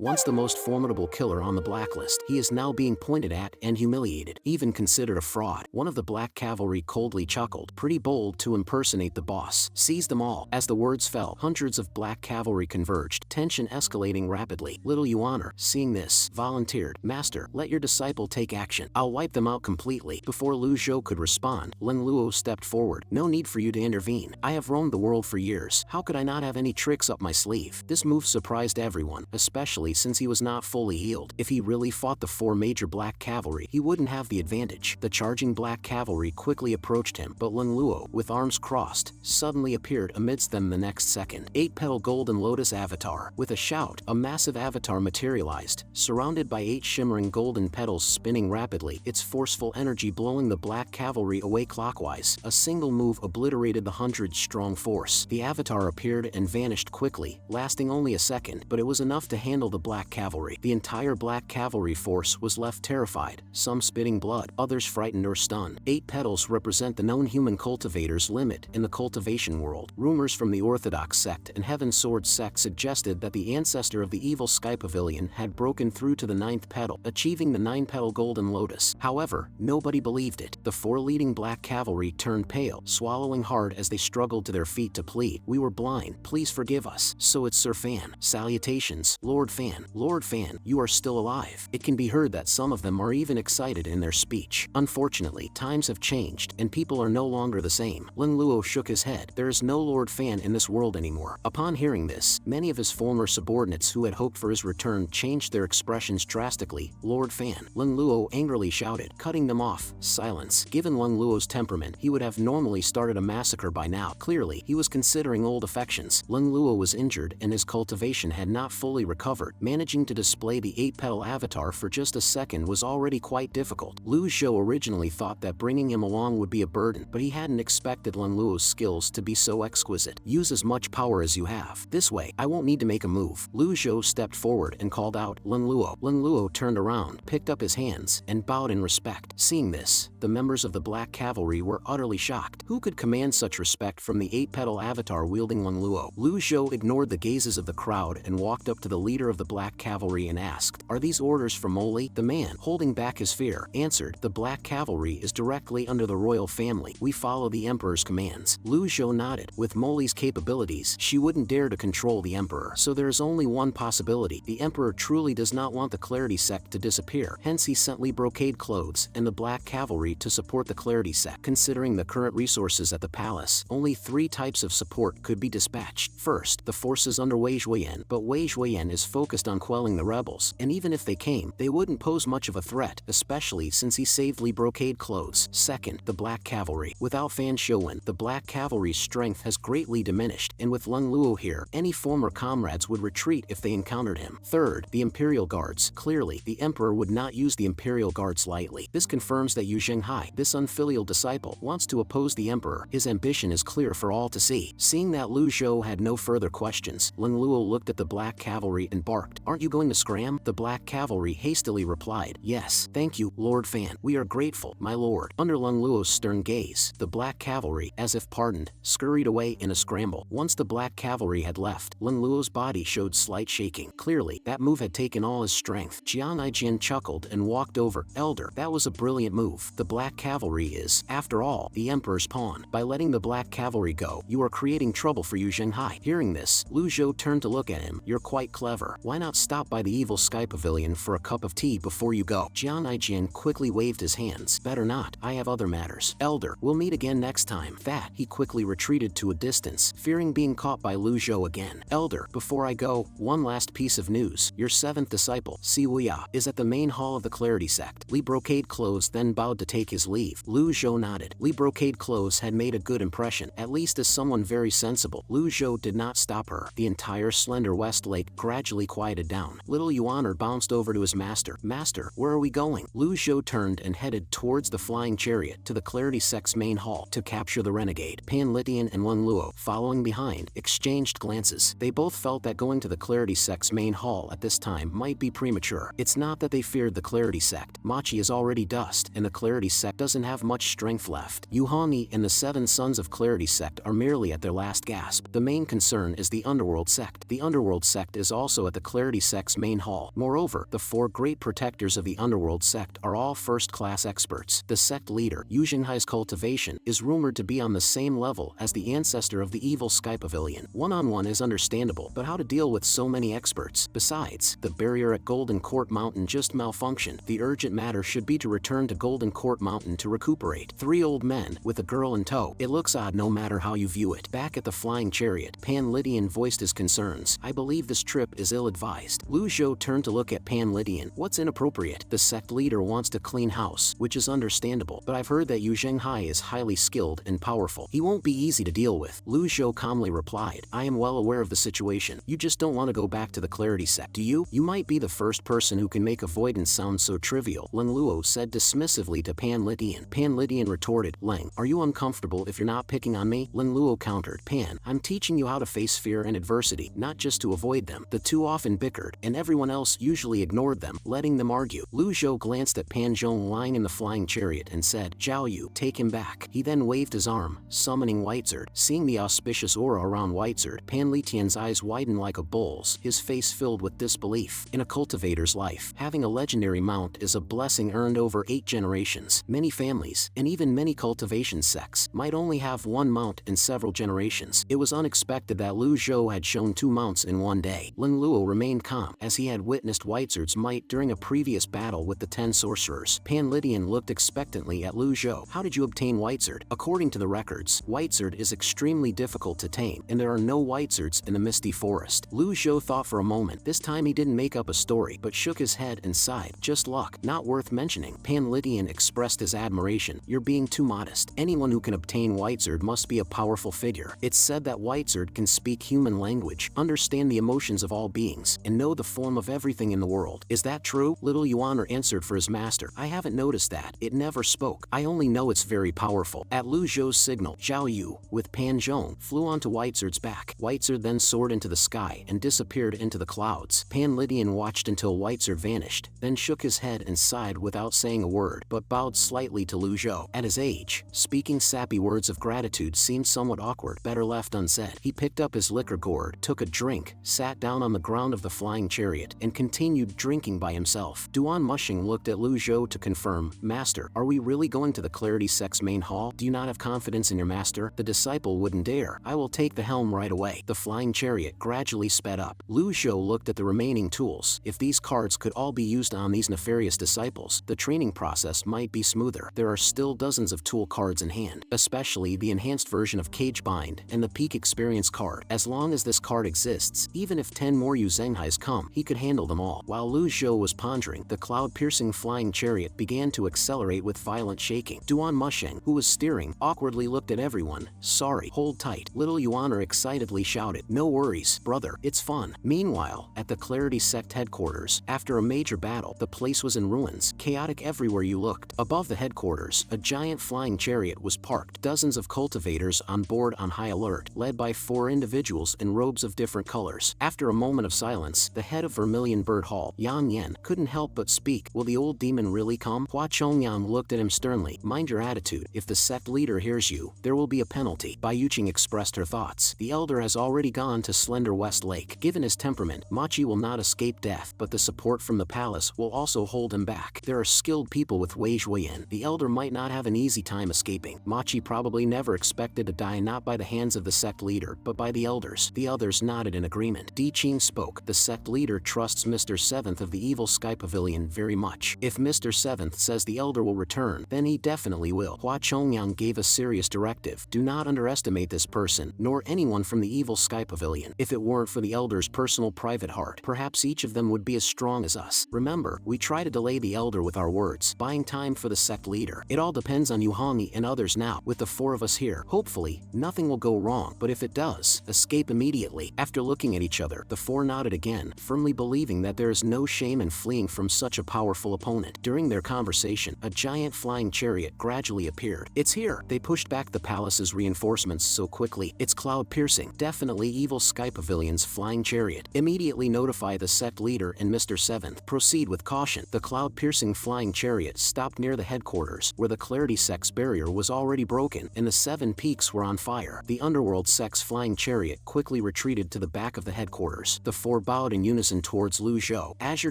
Once the most formidable killer on the blacklist, he is now being pointed at and humiliated, even considered a fraud. One of the Black Cavalry coldly chuckled, pretty bold to impersonate the boss. Seize them all. As the words fell, hundreds of Black Cavalry converged, tension escalating rapidly. Little Yuaner, seeing this, volunteered, Master, let your disciple take action. I'll wipe them out completely. Before Lu Zhou could respond, Lin Luo stepped forward. No need for you to intervene. I have roamed the world for years. How could I not have any tricks up my sleeve? This move surprised everyone, especially since he was not fully healed. If he really fought the four major Black Cavalry, he wouldn't have the advantage. The charging Black Cavalry quickly approached him, but Lin Luo, with arms crossed, suddenly appeared amidst them the next second. 8-petal golden lotus avatar. With a shout, a massive avatar materialized, surrounded by 8 shimmering golden petals spinning rapidly, its forceful energy blowing the Black Cavalry away clockwise. A single move obliterated the 100-strong force. The avatar appeared and vanished quickly, lasting only a second, but it was enough to handle the Black Cavalry. The entire Black Cavalry force was left terrified, some spitting blood, others frightened or stunned. 8 petals represent the known human cultivator's limit in the cultivation world. Rumors from the Orthodox sect and Heaven Sword sect suggested that the ancestor of the evil Sky Pavilion had broken through to the 9th petal, achieving the 9-petal golden lotus. However, nobody believed it. The 4 leading Black Cavalry turned pale, swallowing hard as they struggled to their feet to plead. We were blind, please forgive us. So it's Sir Fan. Salutations, Lord Fan. Lord Fan, you are still alive. It can be heard that some of them are even excited in their speech. Unfortunately, times have changed, and people are no longer the same. Lin Luo shook his head. There is no Lord Fan in this world anymore. Upon hearing this, many of his former subordinates who had hoped for his return changed their expressions drastically. Lord Fan. Lin Luo angrily shouted, cutting them off. Silence. Given Lin Luo's temperament, he would have normally started a massacre by now. Clearly, he was considering old affections. Lin Luo was injured and his cultivation had not fully recovered. Managing to display the 8-petal avatar for just a second was already quite difficult. Lu Zhou originally thought that bringing him along would be a burden, but he hadn't expected Lin Luo's skills to be so exquisite. Use as much power as you have. This way, I won't need to make a move. Lu Zhou stepped forward and called out, Lin Luo. Lin Luo turned around, picked up his hands, and bowed in respect. Seeing this, the members of the Black Cavalry were utterly shocked. Who could command such respect from the 8-petal avatar wielding Lin Luo? Lu Zhou ignored the gazes of the crowd and walked up to the leader of the Black Cavalry and asked, are these orders from Oli? The man, holding back his fear, answered, the Black Cavalry is directly under the royal family. We follow the Emperor's commands. Lu Zhou nodded. With Moli's capabilities, she wouldn't dare to control the Emperor. So there is only one possibility. The Emperor truly does not want the Clarity sect to disappear. Hence he sent Li Brocade Clothes and the Black Cavalry to support the Clarity sect. Considering the current resources at the palace, only 3 types of support could be dispatched. First, the forces under Wei Zhuoyan, but Wei Zhuoyan is focused on quelling the rebels, and even if they came, they wouldn't pose much of a threat, especially since he saved Li Brocade Clothes. Second, the Black Cavalry. Without Fan Shouwen, the Black Cavalry's strength has greatly diminished, and with Lin Luo here, any former comrades would retreat if they encountered him. Third, the Imperial Guards. Clearly, the Emperor would not use the Imperial Guards lightly. This confirms that Yu Zhenghai, this unfilial disciple, wants to oppose the Emperor. His ambition is clear for all to see. Seeing that Lu Zhou had no further questions, Lin Luo looked at the Black Cavalry and barked, aren't you going to scram? The Black Cavalry hastily replied, yes, thank you, Lord Fan. We are grateful, my lord. Under Lin Luo's stern gaze, the Black Cavalry, as if pardoned, scurried away in a scramble. Once the Black Cavalry had left, Lin Luo's body showed slight shaking. Clearly, that move had taken all his strength. Jian Aijian chuckled and walked over. Elder, that was a brilliant move. The Black Cavalry is, after all, the Emperor's pawn. By letting the Black Cavalry go, you are creating trouble for Yu Zhenghai. Hearing this, Lu Zhou turned to look at him. You're quite clever. Why not stop by the evil Sky Pavilion for a cup of tea before you go? Jian Aijian quickly waved his hands. Better not. I have other matters. Elder, we'll meet again next time. That, he quickly retreated to a distance, fearing being caught by Lu Zhou again. Elder, before I go, one last piece of news. Your 7th disciple, Si Wuya, is at the main hall of the Clarity sect. Li Brocade Clothes then bowed to take his leave. Lu Zhou nodded. Li Brocade Clothes had made a good impression, at least as someone very sensible. Lu Zhou did not stop her. The entire slender West Lake gradually quieted down. Little Yuaner bounced over to his master. Master, where are we going? Lu Zhou turned and headed towards the flying chariot to the Clarity sect's main hall to capture the renegade. Pan Litian and Lin Luo, following behind, exchanged glances. They both felt that going to the Clarity sect's main hall at this time might be premature. It's not that they feared the Clarity sect. Machi is already dust, and the Clarity sect doesn't have much strength left. Yu Hongyi and the 7 sons of Clarity sect are merely at their last gasp. The main concern is the Underworld sect. The Underworld sect is also at the Clarity Sect's main hall. Moreover, the 4 great protectors of the underworld sect are all first-class experts. The sect leader, Yu Xinghai's cultivation, is rumored to be on the same level as the ancestor of the evil Sky Pavilion. One-on-one is understandable, but how to deal with so many experts? Besides, the barrier at Golden Court Mountain just malfunctioned. The urgent matter should be to return to Golden Court Mountain to recuperate. 3 old men, with a girl in tow. It looks odd no matter how you view it. Back at the flying chariot, Pan Lydian voiced his concerns. I believe this trip is ill-advised. Lu Zhou turned to look at Pan Lydian. What's inappropriate? The sect leader wants to clean house, which is understandable, but I've heard that Yu Zhenghai is highly skilled and powerful. He won't be easy to deal with. Lu Zhou calmly replied, I am well aware of the situation. You just don't want to go back to the Clarity Sect, do you? You might be the first person who can make avoidance sound so trivial, Leng Luo said dismissively to Pan Lydian. Pan Lydian retorted, Leng, are you uncomfortable if you're not picking on me? Leng Luo countered, Pan, I'm teaching you how to face fear and adversity, not just to avoid them. The two often bickered, and everyone else usually ignored them, letting them argue. Lu Zhou glanced at Pan Zhong lying in the flying chariot and said, Zhao Yu, take him back. He then waved his arm, summoning Whitezerd. Seeing the auspicious aura around Whitezerd, Pan Lytian's eyes widened like a bull's, his face filled with disbelief. In a cultivator's life, having a legendary mount is a blessing earned over 8 generations. Many families, and even many cultivation sects, might only have one mount in several generations. It was unexpected that Lu Zhou had shown 2 mounts in one day. Leng Luo remained calm, as he had witnessed Whitezerd's might during a previous battle with the 10 sorcerers. Pan Lydian looked expectantly at Lu Zhou. How did you obtain Whitezerd? According to the records, Whitezerd is extremely difficult to tame, and there are no Whitezerds in the Misty Forest. Lu Zhou thought for a moment. This time he didn't make up a story, but shook his head and sighed. Just luck, not worth mentioning. Pan Lydian expressed his admiration. You're being too modest. Anyone who can obtain Whitezerd must be a powerful figure. It's said that Whitezerd can speak human language, understand the emotions of all beings, and know the form of everything in the world. Is that true? Little Yuan answered for his master. I haven't noticed that. It never spoke. I only know it's very powerful. At Lu Zhou's signal, Zhao Yu, with Pan Zhong, flew onto Whitezerd's back. Whitezerd then soared into the sky and disappeared into the clouds. Pan Lydian watched until Whitezerd vanished, then shook his head and sighed without saying a word, but bowed slightly to Lu Zhou. At his age, speaking sappy words of gratitude seemed somewhat awkward, better left unsaid. He picked up his liquor gourd, took a drink, sat down on the ground of the flying chariot, and continued drinking by himself. Duan Mushing looked at Lu Zhou to confirm, Master, are we really going to the Clarity Sect's main hall? Do you not have confidence in your master? The disciple wouldn't dare. I will take the helm right away. The flying chariot gradually sped up. Lu Zhou looked at the remaining tools. If these cards could all be used on these nefarious disciples, the training process might be smoother. There are still dozens of tool cards in hand, especially the enhanced version of Cage Bind and the Peak Experience card. As long as this card exists, even if 10 more Yu Zhenghais come, he could handle them all. While Lu Zhou was pondering, the cloud-piercing flying chariot began to accelerate with violent shaking. Duan Musheng, who was steering, awkwardly looked at everyone. Sorry, hold tight. Little Yuaner excitedly shouted, no worries, brother, it's fun. Meanwhile, at the Clarity Sect headquarters, after a major battle, the place was in ruins, chaotic everywhere you looked. Above the headquarters, a giant flying chariot was parked, dozens of cultivators on board on high alert, led by 4 individuals in robes of different colors. After a moment of silence, the head of Vermilion Bird Hall, Yang Yen, couldn't help but speak. Will the old demon really come? Hua Chongyang looked at him sternly. Mind your attitude. If the sect leader hears you, there will be a penalty. Bai Yuqing expressed her thoughts. The elder has already gone to Slender West Lake. Given his temperament, Machi will not escape death, but the support from the palace will also hold him back. There are skilled people with Wei Zhuoyan. The elder might not have an easy time escaping. Machi probably never expected to die not by the hands of the sect leader, but by the elders. The others nodded in agreement. Di Qing spoke. The sect leader trusts Mr. Seventh of the Evil Sky Pavilion very much. If Mr. Seventh says the elder will return, then he definitely will. Hua Chongyang gave a serious directive. Do not underestimate this person, nor anyone from the Evil Sky Pavilion. If it weren't for the elder's personal private heart, perhaps each of them would be as strong as us. Remember, we try to delay the elder with our words, buying time for the sect leader. It all depends on you Hongi and others now. With the 4 of us here, hopefully, nothing will go wrong, but if it does, escape immediately. After looking at each other, the 4 nodded again, firmly believing that there is no shame in fleeing from such a powerful opponent. During their conversation, a giant flying chariot gradually appeared. It's here. They pushed back the palace's reinforcements so quickly. It's cloud-piercing. Definitely Evil Sky Pavilion's flying chariot. Immediately notify the sect leader and Mr. Seventh. Proceed with caution. The cloud-piercing flying chariot stopped near the headquarters, where the Clarity Sect's barrier was already broken, and the 7 peaks were on fire. The Underworld Sect's flying chariot quickly retreated to the back of the headquarters. The 4 four bowed in unison towards Lu Zhou. Azure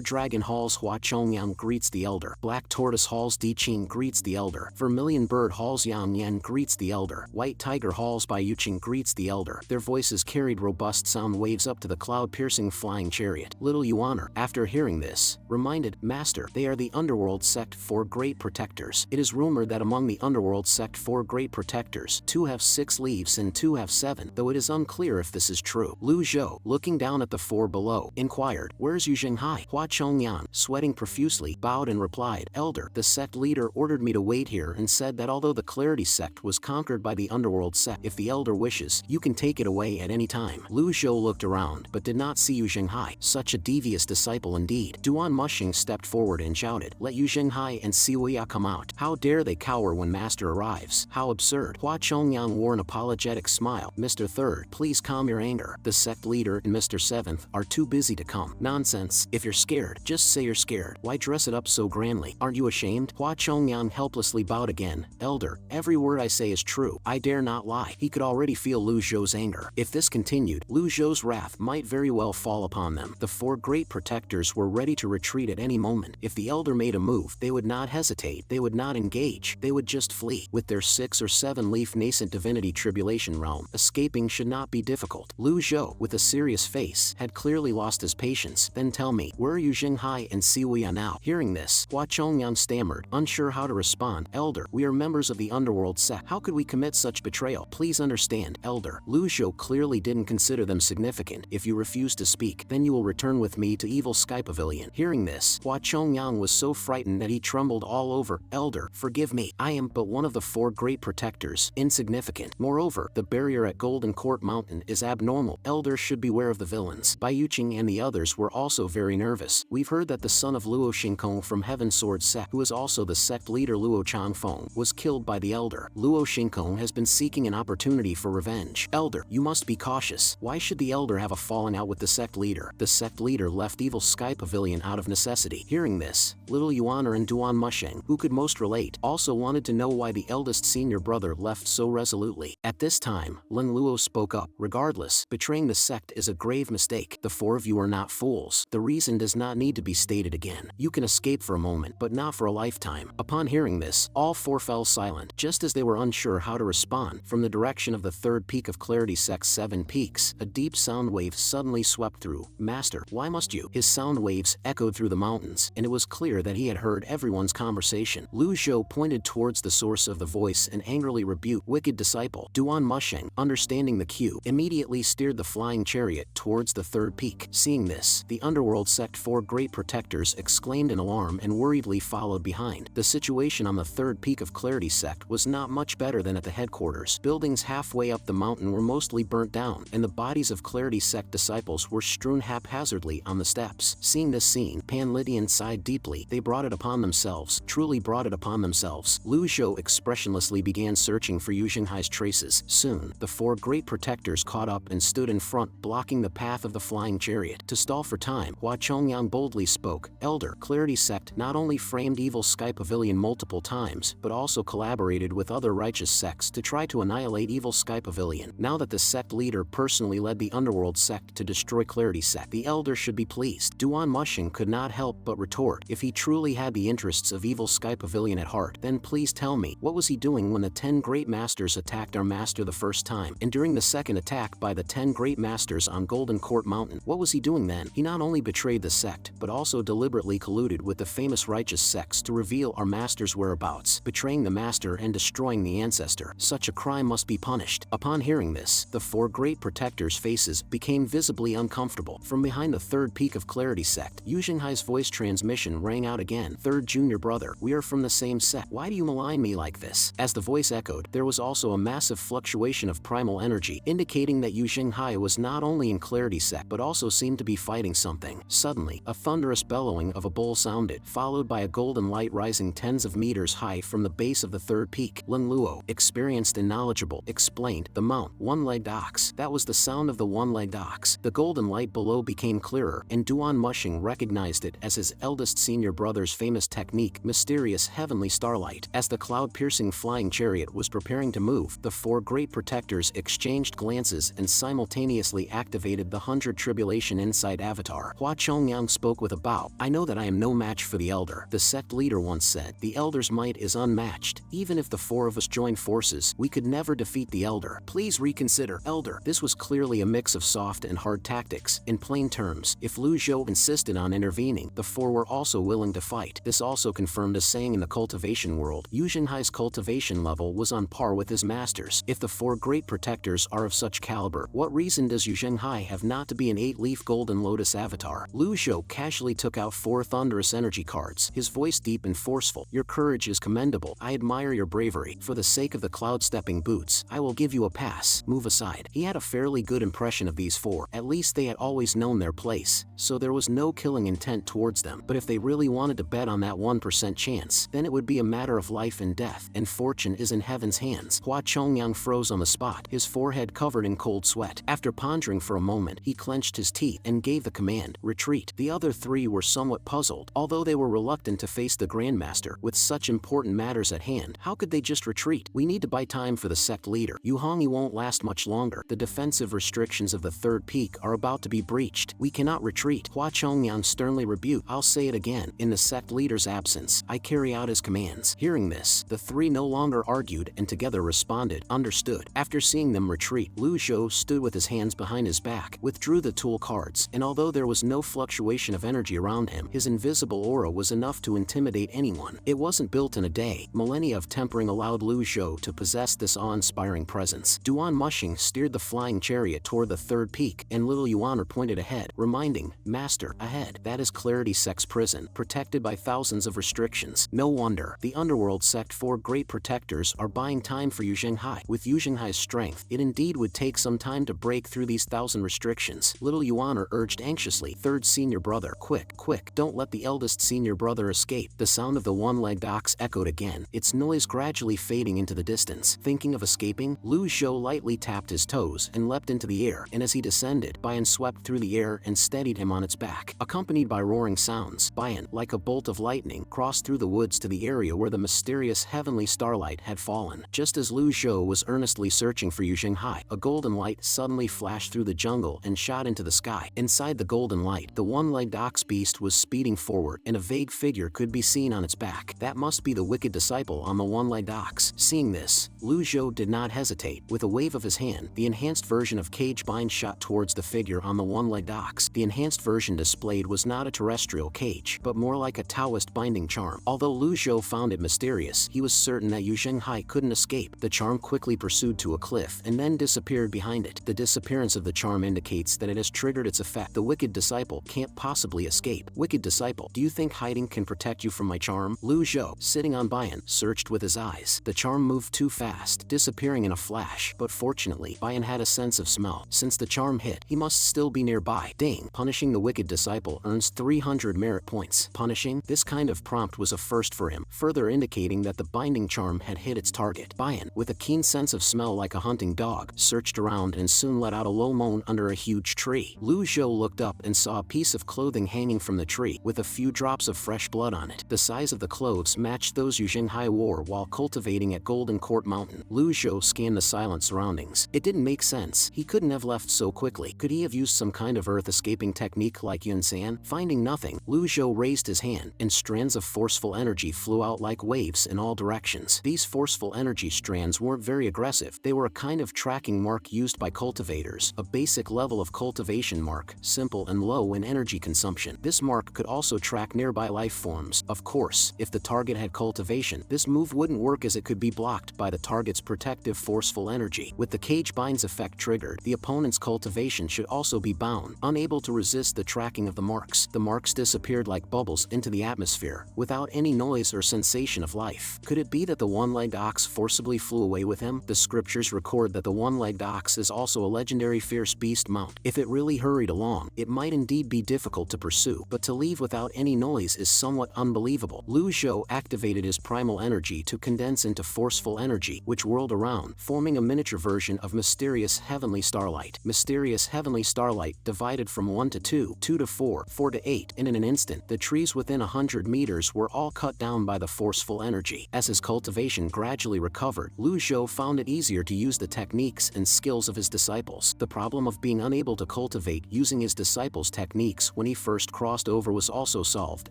Dragon Hall's Hua Chongyang greets the elder. Black Tortoise Hall's Di Qing greets the elder. Vermilion Bird Hall's Yang Yan greets the elder. White Tiger Hall's Bai Yuqing greets the elder. Their voices carried robust sound waves up to the cloud-piercing flying chariot. Little Yuan, after hearing this, reminded, Master, they are the Underworld Sect 4 Great Protectors. It is rumored that among the Underworld Sect 4 Great Protectors, 2 have 6 leaves and 2 have 7, though it is unclear if this is true. Lu Zhou, looking down at the 4 below, inquired, Where's Yu Zhenghai? Hua Chongyan, sweating profusely, bowed and replied, Elder, the sect leader ordered me to wait here and said that although the Clarity Sect was conquered by the Underworld Sect, if the elder wishes, you can take it away at any time. Lu Zhou looked around, but did not see Yu Zhenghai. Such a devious disciple indeed. Duan Mushing stepped forward and shouted, Let Yu Zhenghai and Siwaya come out. How dare they cower when Master arrives? How absurd. Hua Chongyang wore an apologetic smile. Mr. Third, please calm your anger. The sect leader and Mr. Seventh are too busy to come. Nonsense. If you're scared, just say you're scared. Why dress it up so grandly? Aren't you ashamed? Hua Chongyang helplessly bowed again. Elder, every word I say is true. I dare not lie. He could already feel Lu Zhou's anger. If this continued, Lu Zhou's wrath might very well fall upon them. The 4 Great Protectors were ready to retreat at any moment. If the elder made a move, they would not hesitate. They would not engage. They would just flee. With their 6 or 7 leaf nascent divinity tribulation realm, escaping should not be difficult. Lu Zhou, with a serious face, had clearly lost his patience. Then tell me, where are Yu Zhenghai and Siwaya now? Hearing this, Hua Chongyan stammered, unsure how to respond. Elder, we are members of the Underworld Sect. How could we commit such betrayal? Please understand, Elder. Lu Zhou clearly didn't consider them significant. If you refuse to speak, then you will return with me to Evil Sky Pavilion. Hearing this, Hua Chongyang was so frightened that he trembled all over. Elder, forgive me. I am but one of the 4 Great Protectors, insignificant. Moreover, the barrier at Golden Court Mountain is abnormal. Elder should beware of the villains. Bai Yuqing and the others were also very nervous. We've heard that the son of Luo Xingkong from Heaven Sword Sect, who is also the sect leader Luo Changfeng, was killed by the elder. Luo Xingkong has been seeking an opportunity for revenge. Elder, you must be cautious. Why should the elder have a falling out with the sect leader? The sect leader left Evil Sky Pavilion out of necessity. Hearing this, Little Yuaner and Duan Musheng, who could most relate, also wanted to know why the eldest senior brother left so resolutely. At this time, Lin Luo spoke up. Regardless, betraying the sect is a grave mistake. The 4 of you are not fools. The reason does not need to be stated again. You can escape for a moment, but not for a lifetime. Upon hearing this, all 4 fell silent, just as they were unsure how to respond. From the direction of the 3rd peak of Clarity Sect's 7 peaks, a deep sound wave suddenly swept through. Master, why must you? His sound waves echoed through the mountains, and it was clear that he had heard everyone's conversation. Lu Zhou pointed towards the source of the voice and angrily rebuked, Wicked disciple. Duan Musheng, understanding the cue, immediately steered the flying chariot towards the 3rd peak. Seeing this, the Underworld Sect 4 Great Protectors exclaimed in alarm and worriedly followed behind. The situation on the 3rd peak of Clarity Sect was not much better than at the headquarters. Buildings halfway up the mountain were mostly burnt down, and the bodies of Clarity Sect disciples were strewn haphazardly on the steps. Seeing this scene, Pan Lydian sighed deeply. They brought it upon themselves, truly brought it upon themselves. Lu Zhou expressionlessly began searching for Yu Zhenghai's traces. Soon, the 4 Great Protectors caught up and stood in front, blocking the path of the flying chariot. To stall for time, Hua Chongyang boldly spoke, Elder, Clarity Sect not only framed Evil Sky Pavilion multiple times, but also collaborated with other righteous sects to try to annihilate Evil Sky Pavilion. Now that the sect leader personally led the Underworld Sect to destroy Clarity Sect, the elder should be pleased. Duan Musheng could not help but retort, if he truly had the interests of Evil Sky Pavilion at heart, then please tell me, what was he doing when the 10 Great Masters attacked our master the first time, and during the second attack by the 10 Great Masters on Golden Court Mountain? What was he doing then? He not only betrayed the sect, but also deliberately colluded with the famous righteous sects to reveal our master's whereabouts, betraying the master and destroying the ancestor. Such a crime must be punished. Upon hearing this, the 4 Great Protectors' faces became visibly uncomfortable. From behind the 3rd peak of Clarity Sect, Yu Zhenghai's voice transmission rang out again. 3rd junior brother, we are from the same sect. Why do you malign me like this? As the voice echoed, there was also a massive fluctuation of primal energy, indicating that Yu Zhenghai was not only in Clarity Sect but also seemed to be fighting something. Suddenly, a thunderous bellowing of a bull sounded, followed by a golden light rising tens of meters high from the base of the 3rd peak. Lin Luo, experienced and knowledgeable, explained, the mount, one-legged ox. That was the sound of the one-legged ox. The golden light below became clearer, and Duan Musheng recognized it as his eldest senior brother's famous technique, mysterious heavenly starlight. As the cloud-piercing flying chariot was preparing to move, the 4 Great Protectors exchanged glances and simultaneously activated the 100 tribulation tribulation inside Avatar. Hua Chongyang spoke with a bow. I know that I am no match for the Elder. The sect leader once said, the Elder's might is unmatched. Even if the four of us join forces, we could never defeat the Elder. Please reconsider, Elder. This was clearly a mix of soft and hard tactics. In plain terms, if Lu Zhou insisted on intervening, the four were also willing to fight. This also confirmed a saying in the cultivation world. Yu Zhenghai's cultivation level was on par with his master's. If the four great protectors are of such caliber, what reason does Yu Zhenghai have not to be an 8-leaf golden lotus avatar? Lu Zhou casually took out 4 thunderous energy cards, his voice deep and forceful. Your courage is commendable. I admire your bravery. For the sake of the cloud-stepping boots, I will give you a pass. Move aside. He had a fairly good impression of these four. At least they had always known their place, so there was no killing intent towards them. But if they really wanted to bet on that 1% chance, then it would be a matter of life and death, and fortune is in heaven's hands. Hua Chongyang froze on the spot, his forehead covered in cold sweat. After pondering for a moment, he clenched his teeth and gave the command, retreat. The other 3 were somewhat puzzled. Although they were reluctant to face the Grandmaster with such important matters at hand, how could they just retreat? We need to buy time for the sect leader. Yu Hongyi won't last much longer. The defensive restrictions of the 3rd peak are about to be breached. We cannot retreat. Hua Chongyang sternly rebuked. I'll say it again. In the sect leader's absence, I carry out his commands. Hearing this, the 3 no longer argued and together responded, understood. After seeing them retreat, Lu Zhou stood with his hands behind his back, withdrew the tool cards, and although there was no fluctuation of energy around him, his invisible aura was enough to intimidate anyone. It wasn't built in a day. Millennia of tempering allowed Lu Zhou to possess this awe-inspiring presence. Duan Mushing steered the flying chariot toward the 3rd peak, and little Yuaner pointed ahead, reminding, Master, ahead. That is Clarity Sect's prison, protected by thousands of restrictions. No wonder. The Underworld Sect 4 great protectors are buying time for Yu Zhenghai. With Yu Zhenghai's strength, it indeed would take some time to break through these 1,000 restrictions. Little Yuaner urged anxiously, 3rd senior brother, quick, quick, don't let the eldest senior brother escape. The sound of the one-legged ox echoed again, its noise gradually fading into the distance. Thinking of escaping, Lu Zhou lightly tapped his toes and leapt into the air, and as he descended, Bayan swept through the air and steadied him on its back. Accompanied by roaring sounds, Bayan, like a bolt of lightning, crossed through the woods to the area where the mysterious heavenly starlight had fallen. Just as Lu Zhou was earnestly searching for Yu Zhenghai, a golden light suddenly flashed through the jungle and shot into the sky. Inside the golden light, the one-legged ox beast was speeding forward, and a vague figure could be seen on its back. That must be the wicked disciple on the one-legged ox. Seeing this, Lu Zhou did not hesitate. With a wave of his hand, the enhanced version of cage bind shot towards the figure on the one-legged ox. The enhanced version displayed was not a terrestrial cage, but more like a Taoist binding charm. Although Lu Zhou found it mysterious, he was certain that Yu Zhenghai couldn't escape. The charm quickly pursued to a cliff and then disappeared behind it. The disappearance of the charm indicates that it has triggered its effect. The wicked disciple can't possibly escape. Wicked disciple, do you think hiding can protect you from my charm? Lu Zhou, sitting on Bayan, searched with his eyes. The charm moved too fast, disappearing in a flash, but fortunately, Bayan had a sense of smell. Since the charm hit, he must still be nearby. Ding! Punishing the wicked disciple earns 300 merit points. Punishing? This kind of prompt was a first for him, further indicating that the binding charm had hit its target. Bayan, with a keen sense of smell like a hunting dog, searched around and soon let out a low moan under a huge tree. Lu Zhou looked up and saw a piece of clothing hanging from the tree, with a few drops of fresh blood on it. The size of the clothes matched those Yu Zhenghai wore while cultivating at Golden Court Mountain. Lu Zhou scanned the silent surroundings. It didn't make sense. He couldn't have left so quickly. Could he have used some kind of earth-escaping technique like Yun San? Finding nothing, Lu Zhou raised his hand, and strands of forceful energy flew out like waves in all directions. These forceful energy strands weren't very aggressive. They were a kind of tracking mark used by cultivators, a basic level of cultivation mark, simple and low in energy consumption. This mark could also track nearby life forms. Of course, if the target had cultivation, this move wouldn't work as it could be blocked by the target's protective forceful energy. With the cage binds effect triggered, the opponent's cultivation should also be bound, unable to resist the tracking of the marks. The marks disappeared like bubbles into the atmosphere, without any noise or sensation of life. Could it be that the one-legged ox forcibly flew away with him? The scriptures record that the one-legged ox is also a legendary fierce beast mount. If it really hurried along, it might indeed be difficult to pursue, but to leave without any noise is somewhat unbelievable. Lu Zhou activated his primal energy to condense into forceful energy, which whirled around, forming a miniature version of mysterious heavenly starlight. Mysterious heavenly starlight divided from 1 to 2, 2 to 4, 4 to 8, and in an instant, the trees within 100 meters were all cut down by the forceful energy. As his cultivation gradually recovered, Lu Zhou found it easier to use the techniques and skills of his disciples. The problem of being unable to cultivate using his disciples' techniques when he first crossed over was also solved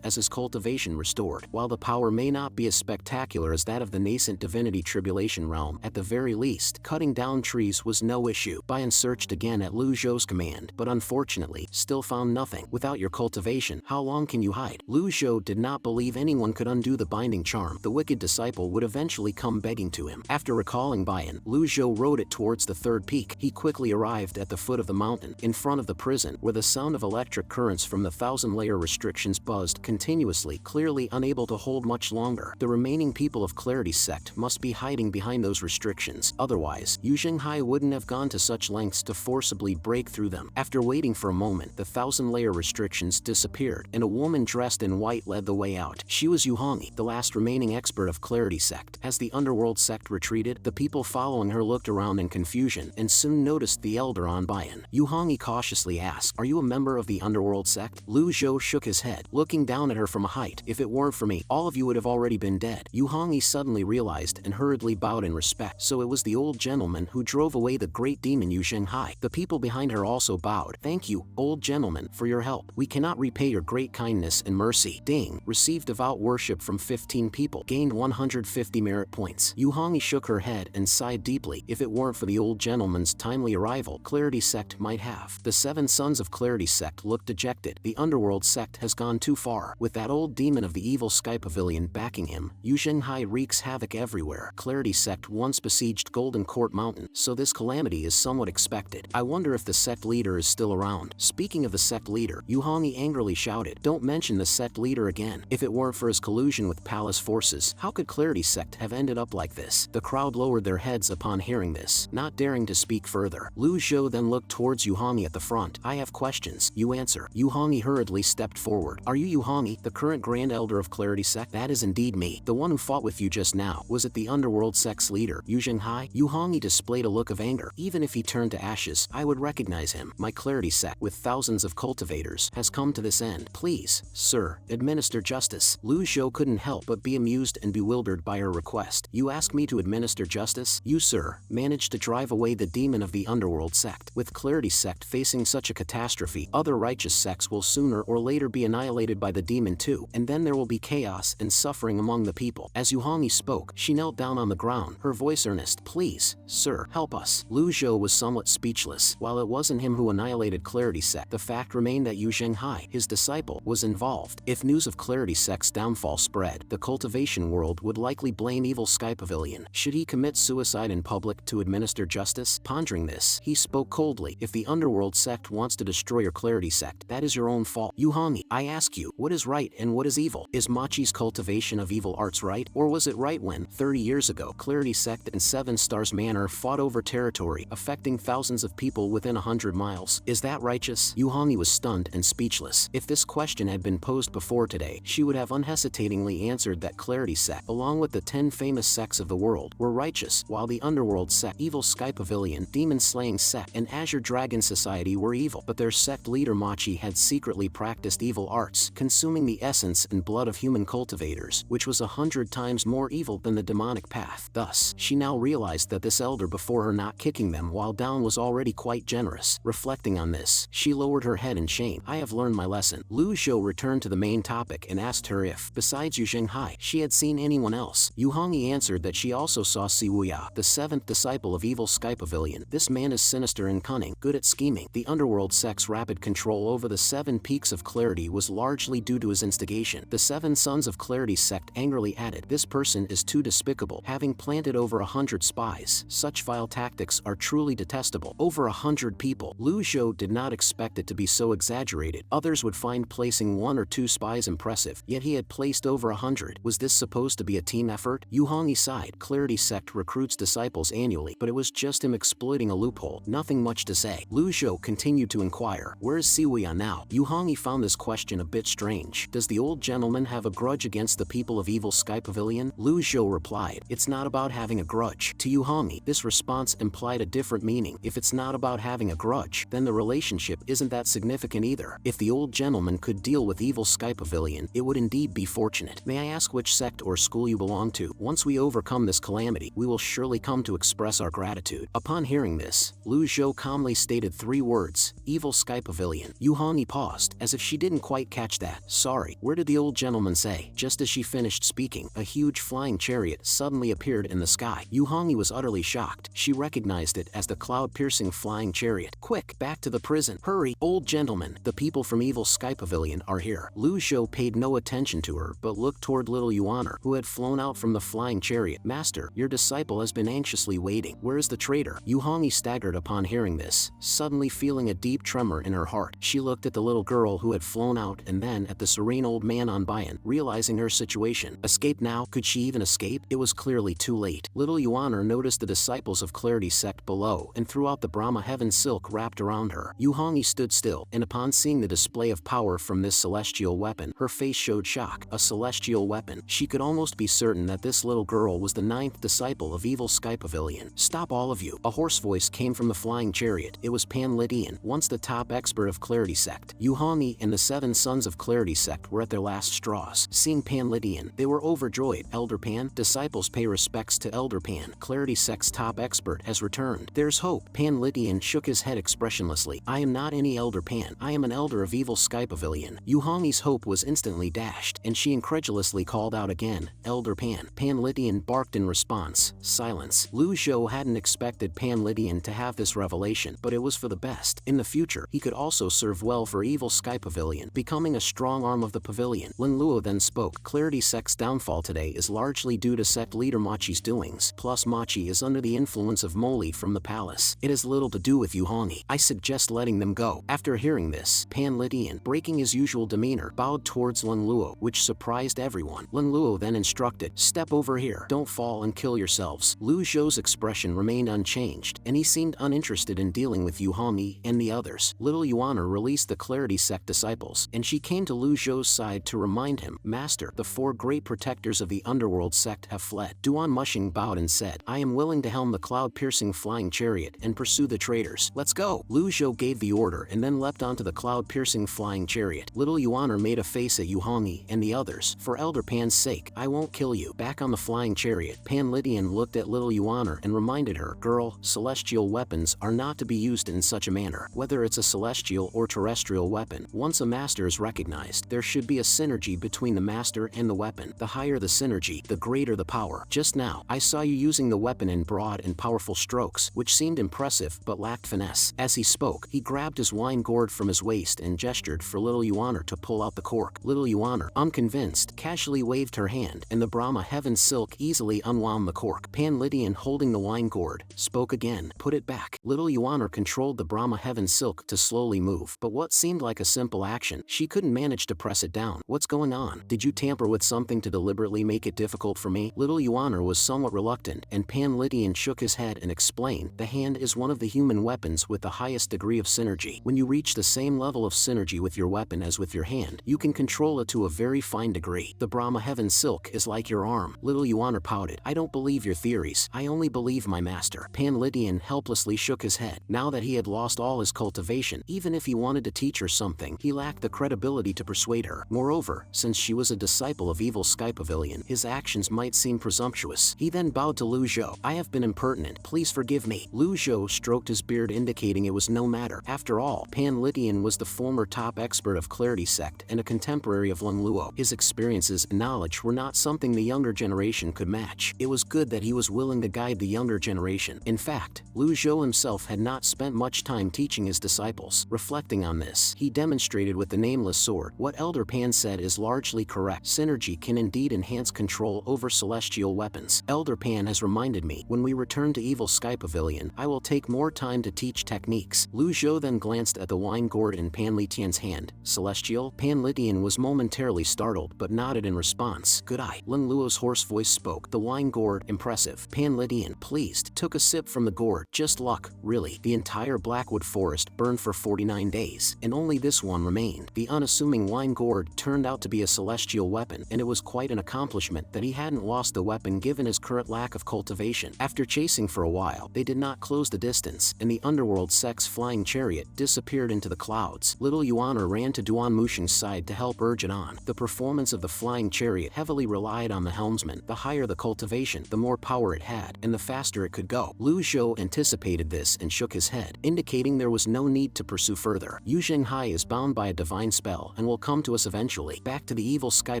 as his cultivation restored. While the power may not be as spectacular as that of the nascent divinity tribulation realm, at the very least, cutting down trees was no issue. Bayan searched again at Lu Zhou's command, but unfortunately, still found nothing. Without your cultivation, how long can you hide? Lu Zhou did not believe anyone could undo the binding charm. The wicked disciple would eventually come begging to him. After recalling Bayan, Lu Zhou rode it towards the third peak. He quickly arrived at the foot of the mountain, in front of the prison, where the sound of electric currents from the 1,000-layer restrictions buzzed continuously, clearly unable to hold much longer. The remaining people of Clarity's sect must be hiding behind those restrictions. Otherwise, Yu Zhenghai wouldn't have gone to such lengths to forcibly break through them. After waiting for a moment, the 1,000-layer restrictions disappeared, and a woman dressed in white led the way out. She was Yu Hongyi, the last remaining expert of Clarity sect. As the underworld sect retreated, the people following her looked around in confusion and soon noticed the elder on Bayan. Yu Hongyi cautiously asked, "Are you a member of the underworld sect?" Lu Zhou shook his head, looking down at her from a height. "If it weren't for me, all of you would have already been dead." Yu Hongyi suddenly realized and hurriedly bowed in respect. So it was the old gentleman who drove away the great demon Yu Zhenghai. The people behind her also bowed. "Thank you, old gentleman, for your help. We cannot repay your great kindness and mercy." Ding. Received devout worship from 15 people. Gained 150 merit points. Yu Hongyi shook her head and sighed deeply. If it weren't for the old gentleman's timely arrival, Clarity sect might have. The 7 sons of Clarity sect looked dejected. The underworld sect has gone too far. With that old demon of the evil sky pavilion backing him, Yu Zhenghai wreaks havoc everywhere. Clarity sect once besieged Golden Court Mountain, so this calamity is somewhat expected. I wonder if the sect leader is still around. Speaking of the sect leader, Yu Hongyi angrily shouted, "Don't mention the sect leader again. If it weren't for his collusion with palace forces, how could Clarity sect have ended up like this?" The crowd lowered their heads upon hearing this, not daring to speak further. Lu Zhou then looked towards Yu Hongyi at the front. "I have questions. You answer." Yu Hongyi hurriedly stepped forward. "Are you Yu Hongyi, the current Grand Elder of Clarity sect?" "That is indeed me. The one who fought with you just now. Was it the underworld sect's leader, Yu Zhenghai?" Yu Hongyi displayed a look of anger. "Even if he turned to ashes, I would recognize him. My Clarity sect, with thousands of cultivators, has come to this end. Please, sir, administer justice." Lu Zhou couldn't help but be amused and bewildered by her request. "You ask me to administer justice? You, sir, managed to drive away the demon of the underworld sect. With Clarity sect facing such a catastrophe, other righteous sects will sooner or later be annihilated by the demon too, and then there will be chaos and suffering among the people." As Yu Hongyi spoke, she knelt down on the ground, her voice earnest. "Please, sir, help us." Lu Zhou was somewhat speechless. While it wasn't him who annihilated Clarity sect, the fact remained that Yu Zhenghai, his disciple, was involved. If news of Clarity sect's downfall spread, the cultivation world would likely blame Evil Sky Pavilion. Should he commit suicide in public to administer justice? Pondering this, he spoke coldly. "If the underworld sect wants to destroy your Clarity sect, that is your own fault. Yu Hongyi, I ask you, what is right and what is evil? Is Machi's cultivation of evil arts right? Or was it right when, 30 years ago, Clarity sect and 7 Stars Manor fought over territory, affecting thousands of people within 100 miles? Is that righteous?" Yu Hongyi was stunned and speechless. If this question had been posed before today, she would have unhesitatingly answered that Clarity sect, along with the 10 famous sects of the world, were righteous, while the underworld sect, Evil Sky Pavilion, Demon Slaying sect, and Azure Dragon Society were evil. But their sect leader Machi had secretly practiced evil arts, consuming the essence and blood of human cultivators, which was 100 times more evil than the demonic path. Thus, she now realized that this elder before her not kicking them while down was already quite generous. Reflecting on this, she lowered her head in shame. "I have learned my lesson." Lu Zhou returned to the main topic and asked her if, besides Yu Zhenghai, she had seen anyone else. Yu Hongyi answered that she also saw Siwuya, the 7th disciple of Evil Sky Pavilion. This man is sinister and cunning, good at scheming. The underworld sect's rapid control over the 7 peaks of Clarity was largely due to his instigation. The 7 sons of Clarity sect angrily added, "This person is too despicable, having planted over 100 spies. Such vile tactics are truly detestable." Over 100 people. Lu Zhou did not expect it to be so exaggerated. Others would find placing 1 or 2 spies impressive, yet he had placed over 100. Was this supposed to be a team effort? Yu Hongyi sighed. Clarity sect recruits disciples annually, but it was just him exploiting a loophole. Nothing much to say. Lu Zhou continued to inquire, "Where is Siwuya now?" Yu Hongyi found this question a bit strange. Does the old gentleman have a grudge against the people of Evil Sky Pavilion? Lu Zhou replied, "It's not about having a grudge." To Yu Hongyi, this response implied a different meaning. If it's not about having a grudge, then the relationship isn't that significant either. If the old gentleman could deal with Evil Sky Pavilion, it would indeed be fortunate. "May I ask which sect or school you belong to? Once we overcome this calamity, we will surely come to express our gratitude." Upon hearing this, Lu Zhou calmly stated 3 3 words, Evil Sky Pavilion. Yuhangi paused, as if she didn't quite catch that. Sorry, where did the old gentleman say? Just as she finished speaking, a huge flying chariot suddenly appeared in the sky. Yuhangi was utterly shocked. She recognized it as the cloud-piercing flying chariot. Quick, back to the prison. Hurry, old gentleman. The people from Evil Sky Pavilion are here. Lu Zhou paid no attention to her, but looked toward little Yuaner, who had flown out from the flying chariot. Master, your disciple has been anxiously waiting. Where is the traitor? Yuhangi staggered upon hearing this, suddenly feeling a deep tremor in her heart. She looked at the little girl who had flown out and then at the serene old man on Bayan, realizing her situation. Escape now? Could she even escape? It was clearly too late. Little Yuaner noticed the disciples of Clarity sect below and threw out the Brahma heaven silk wrapped around her. Yuhangi stood still, and upon seeing the display of power from this celestial weapon, her face showed shock. A celestial weapon. She could almost be certain that this little girl was the 9th disciple of Evil Sky Pavilion. Stop all of you. A hoarse voice came from the flying chariot. It was Pan Lydian, once the top expert of Clarity sect. Yuhangi and the 7 sons of Clarity sect were at their last straws. Seeing Pan Lydian, they were overjoyed. Elder Pan, disciples pay respects to Elder Pan. Clarity sect's top expert has returned. There's hope. Pan Lydian shook his head expressionlessly. I am not any Elder Pan. I am an elder of Evil Sky Pavilion. Yuhangi's hope was instantly dashed, and she incredulously called out again, Elder Pan. Pan Lydian barked in response. Silence. Lu Zhou hadn't expected Pan Lydian to have this revelation, but it was for the best. In the future, he could also serve well for Evil Sky Pavilion, becoming a strong arm of the pavilion. Lin Luo then spoke. Clarity sect's downfall today is largely due to sect leader Machi's doings, plus Machi is under the influence of Moli from the palace. It has little to do with Yuhangi. I suggest letting them go. After hearing this, Pan Lydian, breaking his usual demeanor, bowed towards Lin Luo, which surprised everyone. Lin Luo then instructed, step over here. Don't fall and kill yourselves. Lu Zhou's expression remained unchanged, and he seemed uninterested in dealing with Yuhangi and the others. Little Yuaner released the Clarity sect disciples, and she came to Lu Zhou's side to remind him, Master, the 4 great protectors of the underworld sect have fled. Duan Mushing bowed and said, I am willing to helm the cloud-piercing flying chariot and pursue the traitors. Let's go. Lu Zhou gave the order and then leapt onto the cloud-piercing flying chariot. Little Yuaner made a face at Yuhangi and the others. For Elder Pan's sake, I won't kill you. Back on the flying chariot, Pan Lydian looked at little Yuaner and reminded her, Girl, celestial weapons are not to be used in such a manner. Whether it's a celestial or terrestrial weapon, once a master is recognized, there should be a synergy between the master and the weapon. The higher the synergy, the greater the power. Just now, I saw you using the weapon in broad and powerful strokes, which seemed impressive but lacked finesse. As he spoke, he grabbed his wine gourd from his waist and gestured for little Yuaner to pull out the cork. Little Yuaner, unconvinced, casually waved her hand, and the Brahma heaven silk easily unwound the cork. Pan Lydian, holding the wine gourd, spoke again. Put it back. Little Yuaner controlled the Brahma heaven silk to slowly move, but what seemed like a simple action, she couldn't manage to press it down. What's going on? Did you tamper with something to deliberately make it difficult for me? Little Yuaner was somewhat reluctant, and Pan Lydian shook his head and explained, the hand is one of the human weapons with the highest degree of synergy. When you reach the same level of synergy with your weapon as with your hand, you can control it to a very fine degree. The Brahma heaven silk is like your arm. Little Yuaner pouted. I don't believe your theories. I only believe my master. Pan Lydian helplessly shook his head. Now that he had lost all his cultivation, even if he wanted to teach her something, he lacked the credibility to persuade her. Moreover, since she was a disciple of Evil Sky Pavilion, his actions might seem presumptuous. He then bowed to Lu Zhou. I have been impertinent. Please forgive me. Lu Zhou stroked his beard, indicating it was no matter. After all, Pan Lydian was the former top expert of Clarity sect and a contemporary of Lin Luo. His experiences and knowledge were not something the younger generation could match. It was good that he was willing to guide the younger generation. In fact, Lu Zhou himself had not spent much time teaching his disciples. Reflecting on this, he demonstrated with the nameless sword. What Elder Pan said is largely correct. Synergy can indeed enhance control over celestial weapons. Elder Pan has reminded me, when we return to Evil Sky Pavilion, I will take more time to teach techniques. Lu Zhou then glanced at the wine gourd in Pan Lydian's hand. Celestial? Pan Lydian was momentarily startled, but nodded in response. Good eye. Lin Luo's hoarse voice spoke. The wine gourd, impressive. Pan Lydian, pleased, took a sip from the gourd. Just luck, really. The entire Blackwood forest burned for 49 days, and only this one remained. The unassuming wine gourd turned out to be a celestial weapon, and it was quite an accomplishment that he hadn't lost the weapon given his current lack of cultivation. After chasing for a while, they did not close the distance, and the underworld sect's flying chariot disappeared into the clouds. Little Yuaner ran to Duan Mushing's side to help urge it on. The performance of the flying chariot heavily relied on the helmsman. The higher the cultivation, the more power it had, and the faster it could go. Lu Zhou anticipated this and shook his head, indicating indicating there was no need to pursue further. Yu Zhenghai is bound by a divine spell and will come to us eventually. Back to the evil sky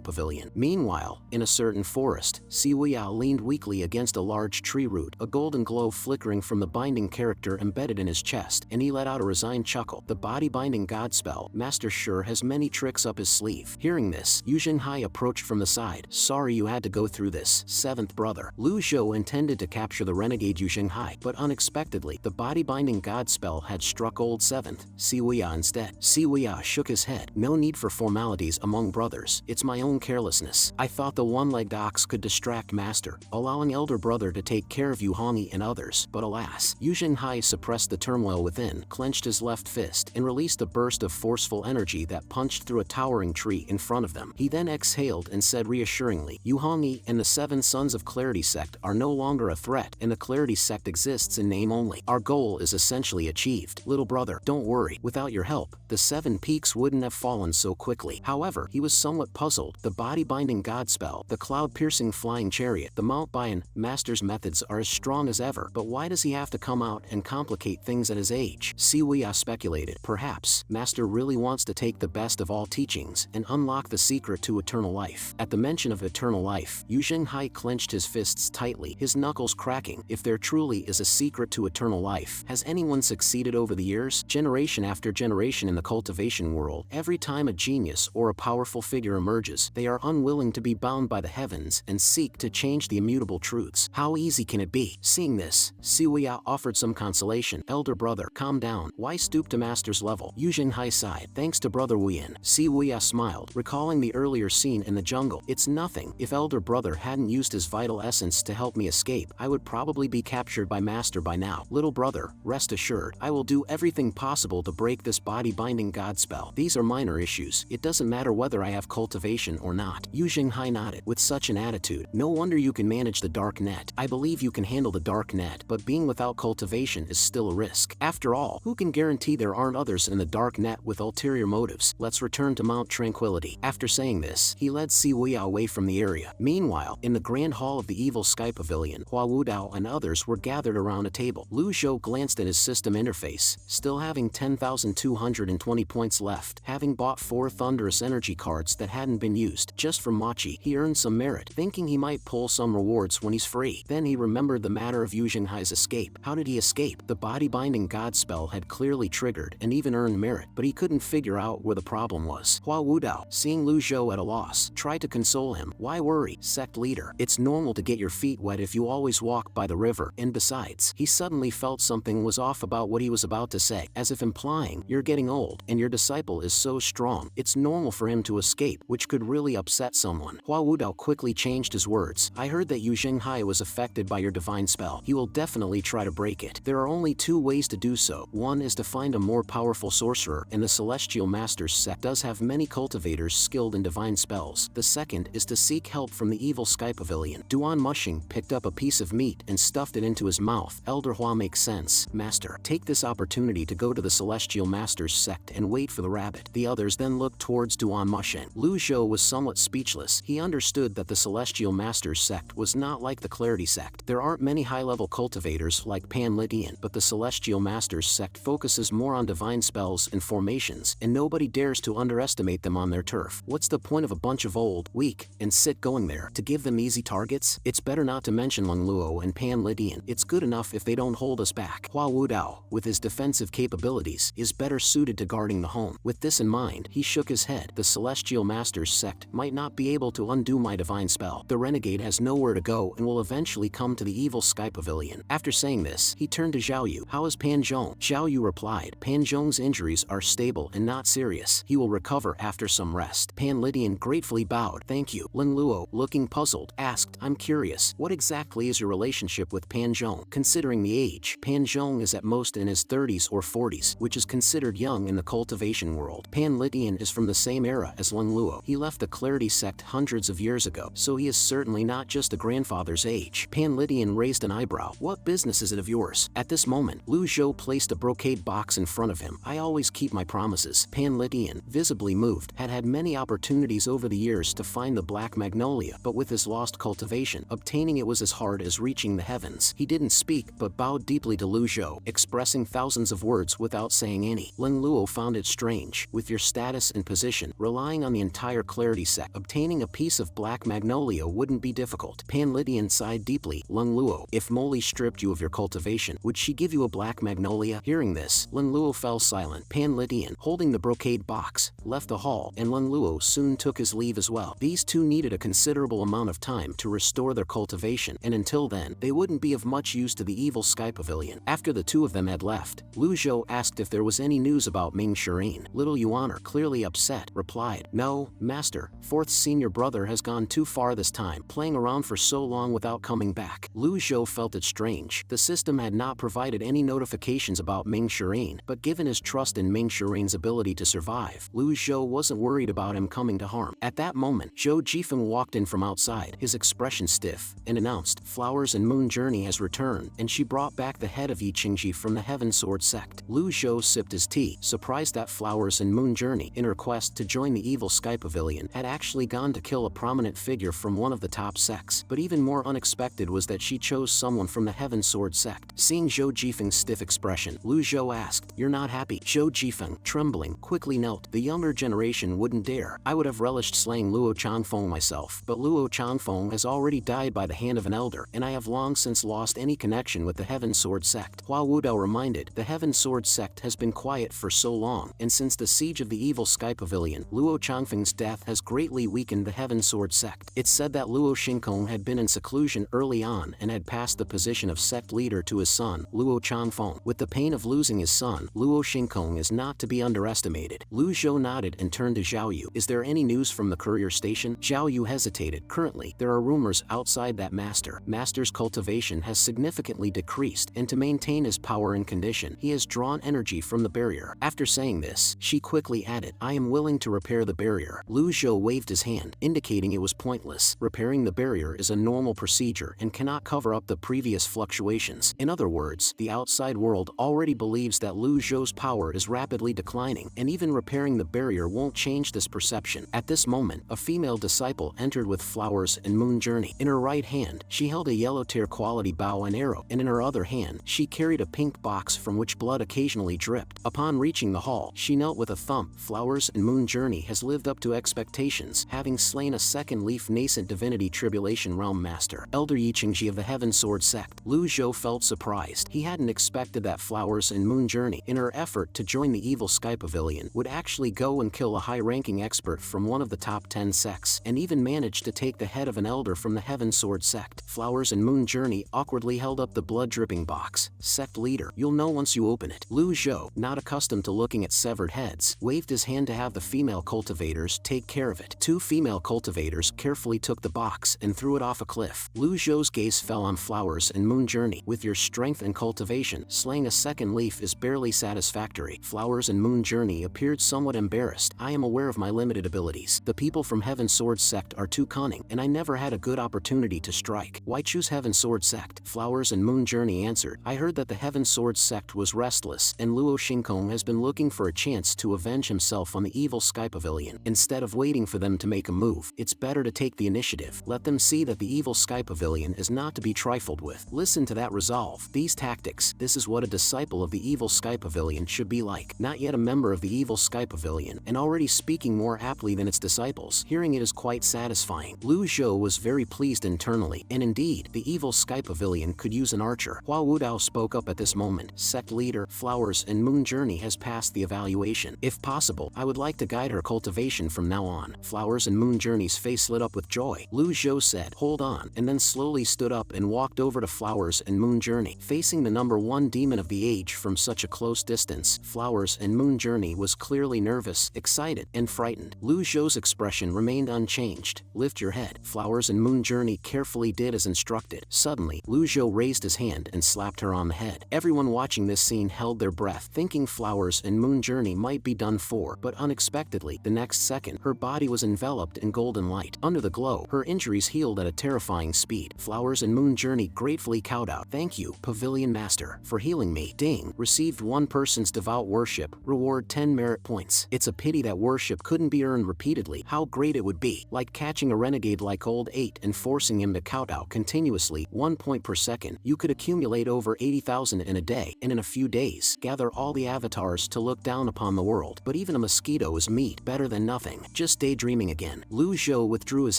pavilion. Meanwhile, in a certain forest, Siwu Yao leaned weakly against a large tree root, a golden glow flickering from the binding character embedded in his chest, and he let out a resigned chuckle. The body-binding god spell, Master sure has many tricks up his sleeve. Hearing this, Yu Zhenghai approached from the side. Sorry you had to go through this, seventh brother. Lu Zhou intended to capture the renegade Yu Zhenghai, but unexpectedly, the body-binding god spell had struck old seventh, Siwu Yao instead. Siwu Yao shook his head. No need for formalities among brothers. It's my own carelessness. I thought the one-legged ox could distract Master, allowing elder brother to take care of Yu Hongi and others, but alas. Yu Zhenghai suppressed the turmoil within, clenched his left fist, and released a burst of forceful energy that punched through a towering tree in front of them. He then exhaled and said reassuringly, Yu Hongi and the 7 Sons of Clarity sect are no longer a threat, and the Clarity sect exists in name only. Our goal is essentially achieved. Little brother, don't worry. Without your help, the 7 peaks wouldn't have fallen so quickly. However, he was somewhat puzzled. The body-binding god spell, the cloud-piercing flying chariot, the Mount Bayan Master's methods are as strong as ever, but why does he have to come out and complicate things at his age? Siwu Yao speculated. Perhaps, Master really wants to take the best of all teachings and unlock the secret to eternal life. At the mention of eternal life, Yu Zhenghai clenched his fists tightly, his knuckles cracking. If there truly is a secret to eternal life, has anyone succeeded over the years? Generation after generation in the cultivation world, every time a genius or a powerful figure emerges, they are unwilling to be bound by the heavens and seek to change the immutable truths. How easy can it be? Seeing this, Siwu Yao offered some consolation. Elder brother, calm down. Why stoop to Master's level? Yu Zhenghai sighed. Thanks to brother Wuyan. Siwu Yao smiled, recalling the earlier scene in the jungle. It's nothing. If elder brother hadn't used his vital essence to help me escape, I would probably be captured by Master by now. Little brother, rest assured, I will do everything possible to break this body-binding god spell. These are minor issues. It doesn't matter whether I have cultivation or not. Yu Zhenghai nodded. With such an attitude, no wonder you can manage the dark net. I believe you can handle the dark net, but being without cultivation is still a risk. After all, who can guarantee there aren't others in the dark net with ulterior motives? Let's return to Mount Tranquility. After saying this, he led Siwu Yao away from the area. Meanwhile, in the grand hall of the evil sky pavilion, Hua Wudao and others were gathered around a table. Lu Zhou glanced at his system interface, still having 10,220 points left, having bought 4 thunderous energy cards that hadn't been used. Just from Machi, he earned some merit, thinking he might pull some rewards when he's free. Then he remembered the matter of Yu Zhenghai's escape. How did he escape? The body-binding god spell had clearly triggered and even earned merit, but he couldn't figure out where the problem was. Hua Wudao, seeing Lu Zhou at a loss, tried to console him. Why worry, sect leader? It's normal to get your feet wet if you always walk by the river, and besides, he suddenly felt something was off about what he was about to say, as if implying, you're getting old, and your disciple is so strong, it's normal for him to escape, which could really upset someone. Hua Wudao quickly changed his words. I heard that Yu Zhenghai was affected by your divine spell. He will definitely try to break it. There are only 2 ways to do so. One is to find a more powerful sorcerer, and the Celestial Masters sect does have many cultivators skilled in divine spells. The second is to seek help from the evil sky pavilion. Duan Mushing picked up a piece of meat and stuffed it into his mouth. Elder Hua makes sense. Master, take this opportunity to go to the Celestial Masters sect and wait for the rabbit. The others then looked towards Duan Mushing. Lu Zhou was somewhat speechless. He understood that the Celestial Masters sect was not like the Clarity sect. There aren't many high-level cultivators like Pan Lydian, but the Celestial Masters sect focuses more on divine spells and formations, and nobody dares to underestimate them on their turf. What's the point of a bunch of old, weak, and sick going there? To give them easy targets? It's better not to mention Lung Luo and Pan Lydian. It's good enough if they don't hold us back. Hua Wudao, with his defensive capabilities, is better suited to guarding the home. With this in mind, he shook his head. The Celestial Masters sect might not be able to undo my divine spell. The renegade has nowhere to go and will eventually come to the evil sky pavilion. After saying this, he turned to Zhao Yu. How is Pan Zhong? Zhao Yu replied, Pan Zhong's injuries are stable and not serious. He will recover after some rest. Pan Lydian gratefully bowed. Thank you. Lin Luo, looking puzzled, asked, I'm curious, what exactly is your relationship with Pan Zhong? Considering the age, Pan Zhong is at most in his 30s or 40s, which is considered young in the cultivation world. Pan Lydian is from the same era as Lin Luo. He left the Clarity sect hundreds of years ago, so he is certainly not just a grandfather's age. Pan Lydian raised an eyebrow. What business is it of yours? At this moment, Lu Zhou placed a brocade box in front of him. I always keep my promises. Pan Lydian, visibly moved, had had many opportunities over the years to find the black magnolia, but with his lost cultivation, obtaining it was as hard as reaching the heavens. He didn't speak, but bowed deeply to Lu Zhou, expressing expressing thousands of words without saying any. Lin Luo found it strange. With your status and position, relying on the entire clarity sect, obtaining a piece of black magnolia wouldn't be difficult. Pan Lydian sighed deeply. Lin Luo, if Molly stripped you of your cultivation, would she give you a black magnolia? Hearing this, Lin Luo fell silent. Pan Lydian, holding the brocade box, left the hall, and Lin Luo soon took his leave as well. These two needed a considerable amount of time to restore their cultivation, and until then, they wouldn't be of much use to the evil sky pavilion. After the two of them had left, Lu Zhou asked if there was any news about Ming Shireen. Little Yuan, clearly upset, replied, "No, master, Fourth's senior brother has gone too far this time, playing around for so long without coming back." Lu Zhou felt it strange. The system had not provided any notifications about Ming Shireen, but given his trust in Ming Shireen's ability to survive, Lu Zhou wasn't worried about him coming to harm. At that moment, Zhou Jifeng walked in from outside, his expression stiff, and announced, "Flowers and Moon Journey has returned," and she brought back the head of Yi Qingji from the Heaven Sword sect. Lu Zhou sipped his tea, surprised that Flowers and Moon Journey, in her quest to join the evil sky pavilion, had actually gone to kill a prominent figure from one of the top sects. But even more unexpected was that she chose someone from the Heaven Sword sect. Seeing Zhou Jifeng's stiff expression, Lu Zhou asked, "You're not happy?" Zhou Jifeng, trembling, quickly knelt. "The younger generation wouldn't dare. I would have relished slaying Luo Changfeng myself, but Luo Changfeng has already died by the hand of an elder, and I have long since lost any connection with the Heaven Sword sect." Hua Wudao reminded, "The Heaven Sword sect has been quiet for so long, and since the siege of the evil sky pavilion, Luo Changfeng's death has greatly weakened the Heaven Sword sect. It's said that Luo Xingkong had been in seclusion early on and had passed the position of sect leader to his son, Luo Changfeng. With the pain of losing his son, Luo Xingkong is not to be underestimated." Lu Zhou nodded and turned to Zhao Yu. "Is there any news from the courier station?" Zhao Yu hesitated. "Currently, there are rumors outside that Master's cultivation has significantly decreased, and to maintain his power and condition, he has drawn energy from the barrier." After saying this, she quickly added, "I am willing to repair the barrier." Lu Zhou waved his hand, indicating it was pointless. Repairing the barrier is a normal procedure and cannot cover up the previous fluctuations. In other words, the outside world already believes that Lu Zhou's power is rapidly declining, and even repairing the barrier won't change this perception. At this moment, a female disciple entered with Flowers and Moon Journey. In her right hand, she held a yellow tear quality bow and arrow, and in her other hand, she carried a pink box from which blood occasionally dripped. Upon reaching the hall, she knelt with a thump. Flowers and Moon Journey has lived up to expectations, having slain a second leaf nascent divinity tribulation realm master, Elder Yi Qingji of the Heaven Sword sect. Lu Zhou felt surprised. He hadn't expected that Flowers and Moon Journey, in her effort to join the evil sky pavilion, would actually go and kill a high-ranking expert from one of the top 10 sects, and even manage to take the head of an elder from the Heaven Sword sect. Flowers and Moon Journey awkwardly held up the blood-dripping box. "Sect leader, you'll know once you open it." Lu Zhou, not accustomed to looking at severed heads, waved his hand to have the female cultivators take care of it. Two female cultivators carefully took the box and threw it off a cliff. Lu Zhou's gaze fell on Flowers and Moon Journey. "With your strength and cultivation, slaying a second leaf is barely satisfactory." Flowers and Moon Journey appeared somewhat embarrassed. "I am aware of my limited abilities. The people from Heaven Sword sect are too cunning, and I never had a good opportunity to strike." "Why choose Heaven Sword sect?" Flowers and Moon Journey answered, "I heard that the Heaven Sword sect was restless, and Luo Xingkong has been looking for a chance to avenge himself on the evil sky pavilion. Instead of waiting for them to make a move, it's better to take the initiative. Let them see that the evil sky pavilion is not to be trifled with." Listen to that resolve. These tactics, this is what a disciple of the evil sky pavilion should be like. Not yet a member of the evil sky pavilion, and already speaking more aptly than its disciples. Hearing it is quite satisfying. Lu Zhou was very pleased internally, and indeed, the evil sky pavilion could use an archer. Hua Wudao spoke up at this moment. "Sect leader, Flowers and Moon Journey has passed the evaluation. If possible, I would like to guide her cultivation from now on." Flowers and Moon Journey's face lit up with joy. Lu Zhou said, "Hold on," and then slowly stood up and walked over to Flowers and Moon Journey. Facing the number one demon of the age from such a close distance, Flowers and Moon Journey was clearly nervous, excited, and frightened. Lu Zhou's expression remained unchanged. "Lift your head." Flowers and Moon Journey carefully did as instructed. Suddenly, Lu Zhou raised his hand and slapped her on the head. Everyone watching this scene held their breath, thinking Flowers and Moon Journey might be done for, but unexpectedly, the next second, her body was enveloped in golden light. Under the glow, her injuries healed at a terrifying speed. Flowers and Moon Journey gratefully cowed out, "Thank you, Pavilion Master, for healing me." Ding. Received one person's devout worship, reward 10 merit points. It's a pity that worship couldn't be earned repeatedly. How great it would be. Like catching a renegade like Old 8 and forcing him to count out continuously, 1 point per second. You could accumulate over 80,000 in a day. day, and in a few days, gather all the avatars to look down upon the world. But even a mosquito is meat, better than nothing. Just daydreaming again. Lu Zhou withdrew his